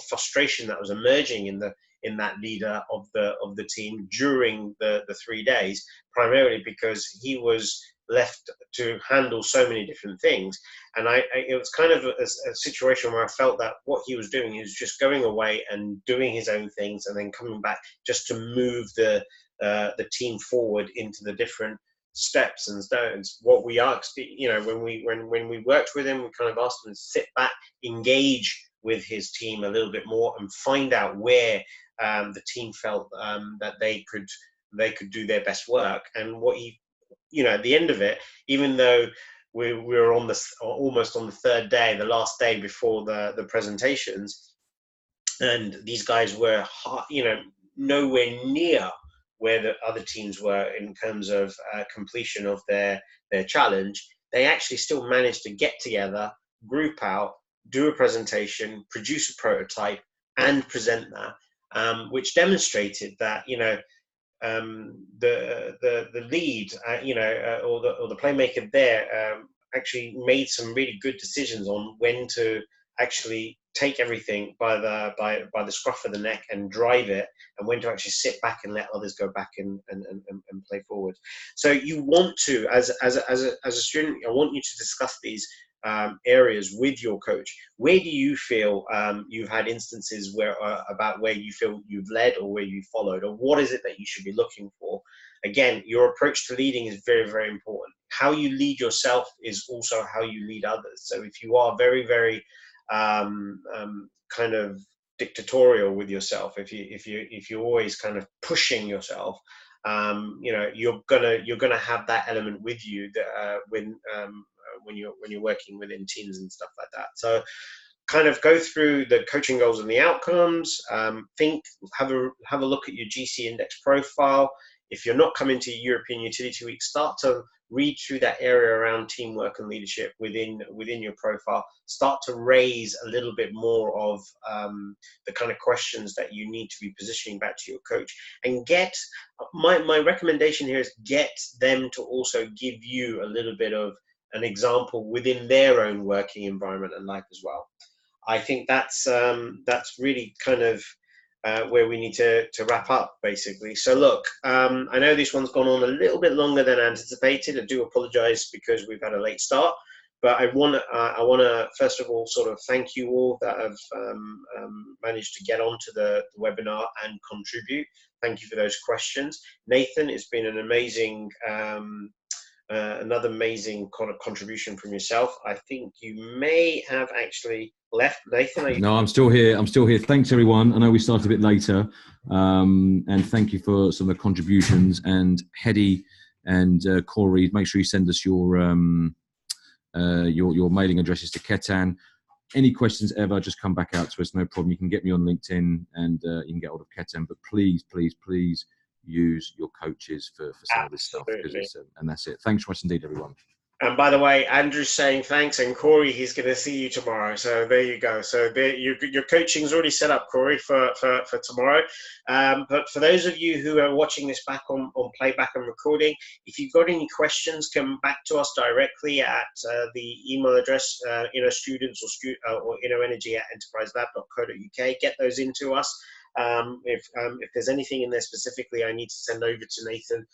frustration that was emerging in that leader of the team during the 3 days, primarily because he was left to handle so many different things. And it was kind of a situation where I felt that what he was doing, he was just going away and doing his own things and then coming back just to move the team forward into the different steps and stones. What we asked, when we worked with him, we kind of asked him to sit back, engage with his team a little bit more, and find out where the team felt that they could do their best work. And what he, at the end of it, even though we were almost on the third day, the last day before the presentations, and these guys were, nowhere near where the other teams were in terms of completion of their challenge, they actually still managed to get together, group out, do a presentation, produce a prototype, and present that, which demonstrated that the lead, or the playmaker there, actually made some really good decisions on when to actually take everything by the scruff of the neck and drive it, and when to actually sit back and let others go back and play forward. So you want to, as a student, I want you to discuss these areas with your coach. Where do you feel you've had instances about where you feel you've led or where you followed, or what is it that you should be looking for? Again, your approach to leading is very, very important. How you lead yourself is also how you lead others. So if you are very, very kind of dictatorial with yourself, if you're always kind of pushing yourself, you're gonna have that element with you that when you're working within teams and stuff like that. So kind of go through the coaching goals and the outcomes. Have a look at your GC index profile. If you're not coming to European Utility Week, start to read through that area around teamwork and leadership within your profile. Start to raise a little bit more of the kind of questions that you need to be positioning back to your coach. And my recommendation here is get them to also give you a little bit of an example within their own working environment and life as well. I think that's really kind of where we need to wrap up, basically. So look, I know this one's gone on a little bit longer than anticipated. I do apologize because we've had a late start, but I want to first of all sort of thank you all that have managed to get onto the webinar and contribute. Thank you for those questions. Nathan, it's been an amazing another amazing kind of contribution from yourself. I think you may have actually left. Nathan, No, I'm still here. Thanks, everyone. I know we started a bit later, and thank you for some of the contributions. And Hedy and Corey, make sure you send us your mailing addresses to Ketan. Any questions ever, just come back out to us. No problem. You can get me on LinkedIn, and you can get hold of Ketan. But please, please, please use your coaches for some of this stuff, because and that's it. Thanks so much indeed, everyone. And by the way, Andrew's saying thanks, and Corey, he's going to see you tomorrow. So there you go. So your coaching's already set up, Corey, for tomorrow. But for those of you who are watching this back on playback and recording, if you've got any questions, come back to us directly at the email address, students or InnoEnergy@enterpriselab.co.uk. Get those into us. If there's anything in there specifically I need to send over to Nathan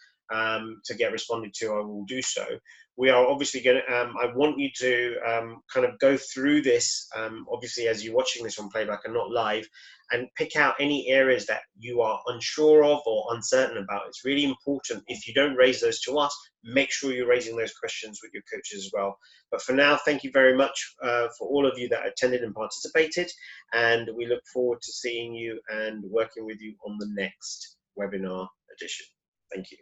to get responded to, I will do so. We are obviously going to, I want you to kind of go through this, obviously as you're watching this on playback and not live, and pick out any areas that you are unsure of or uncertain about. It's really important. If you don't raise those to us, make sure you're raising those questions with your coaches as well. But for now, thank you very much for all of you that attended and participated, and we look forward to seeing you and working with you on the next webinar edition. Thank you.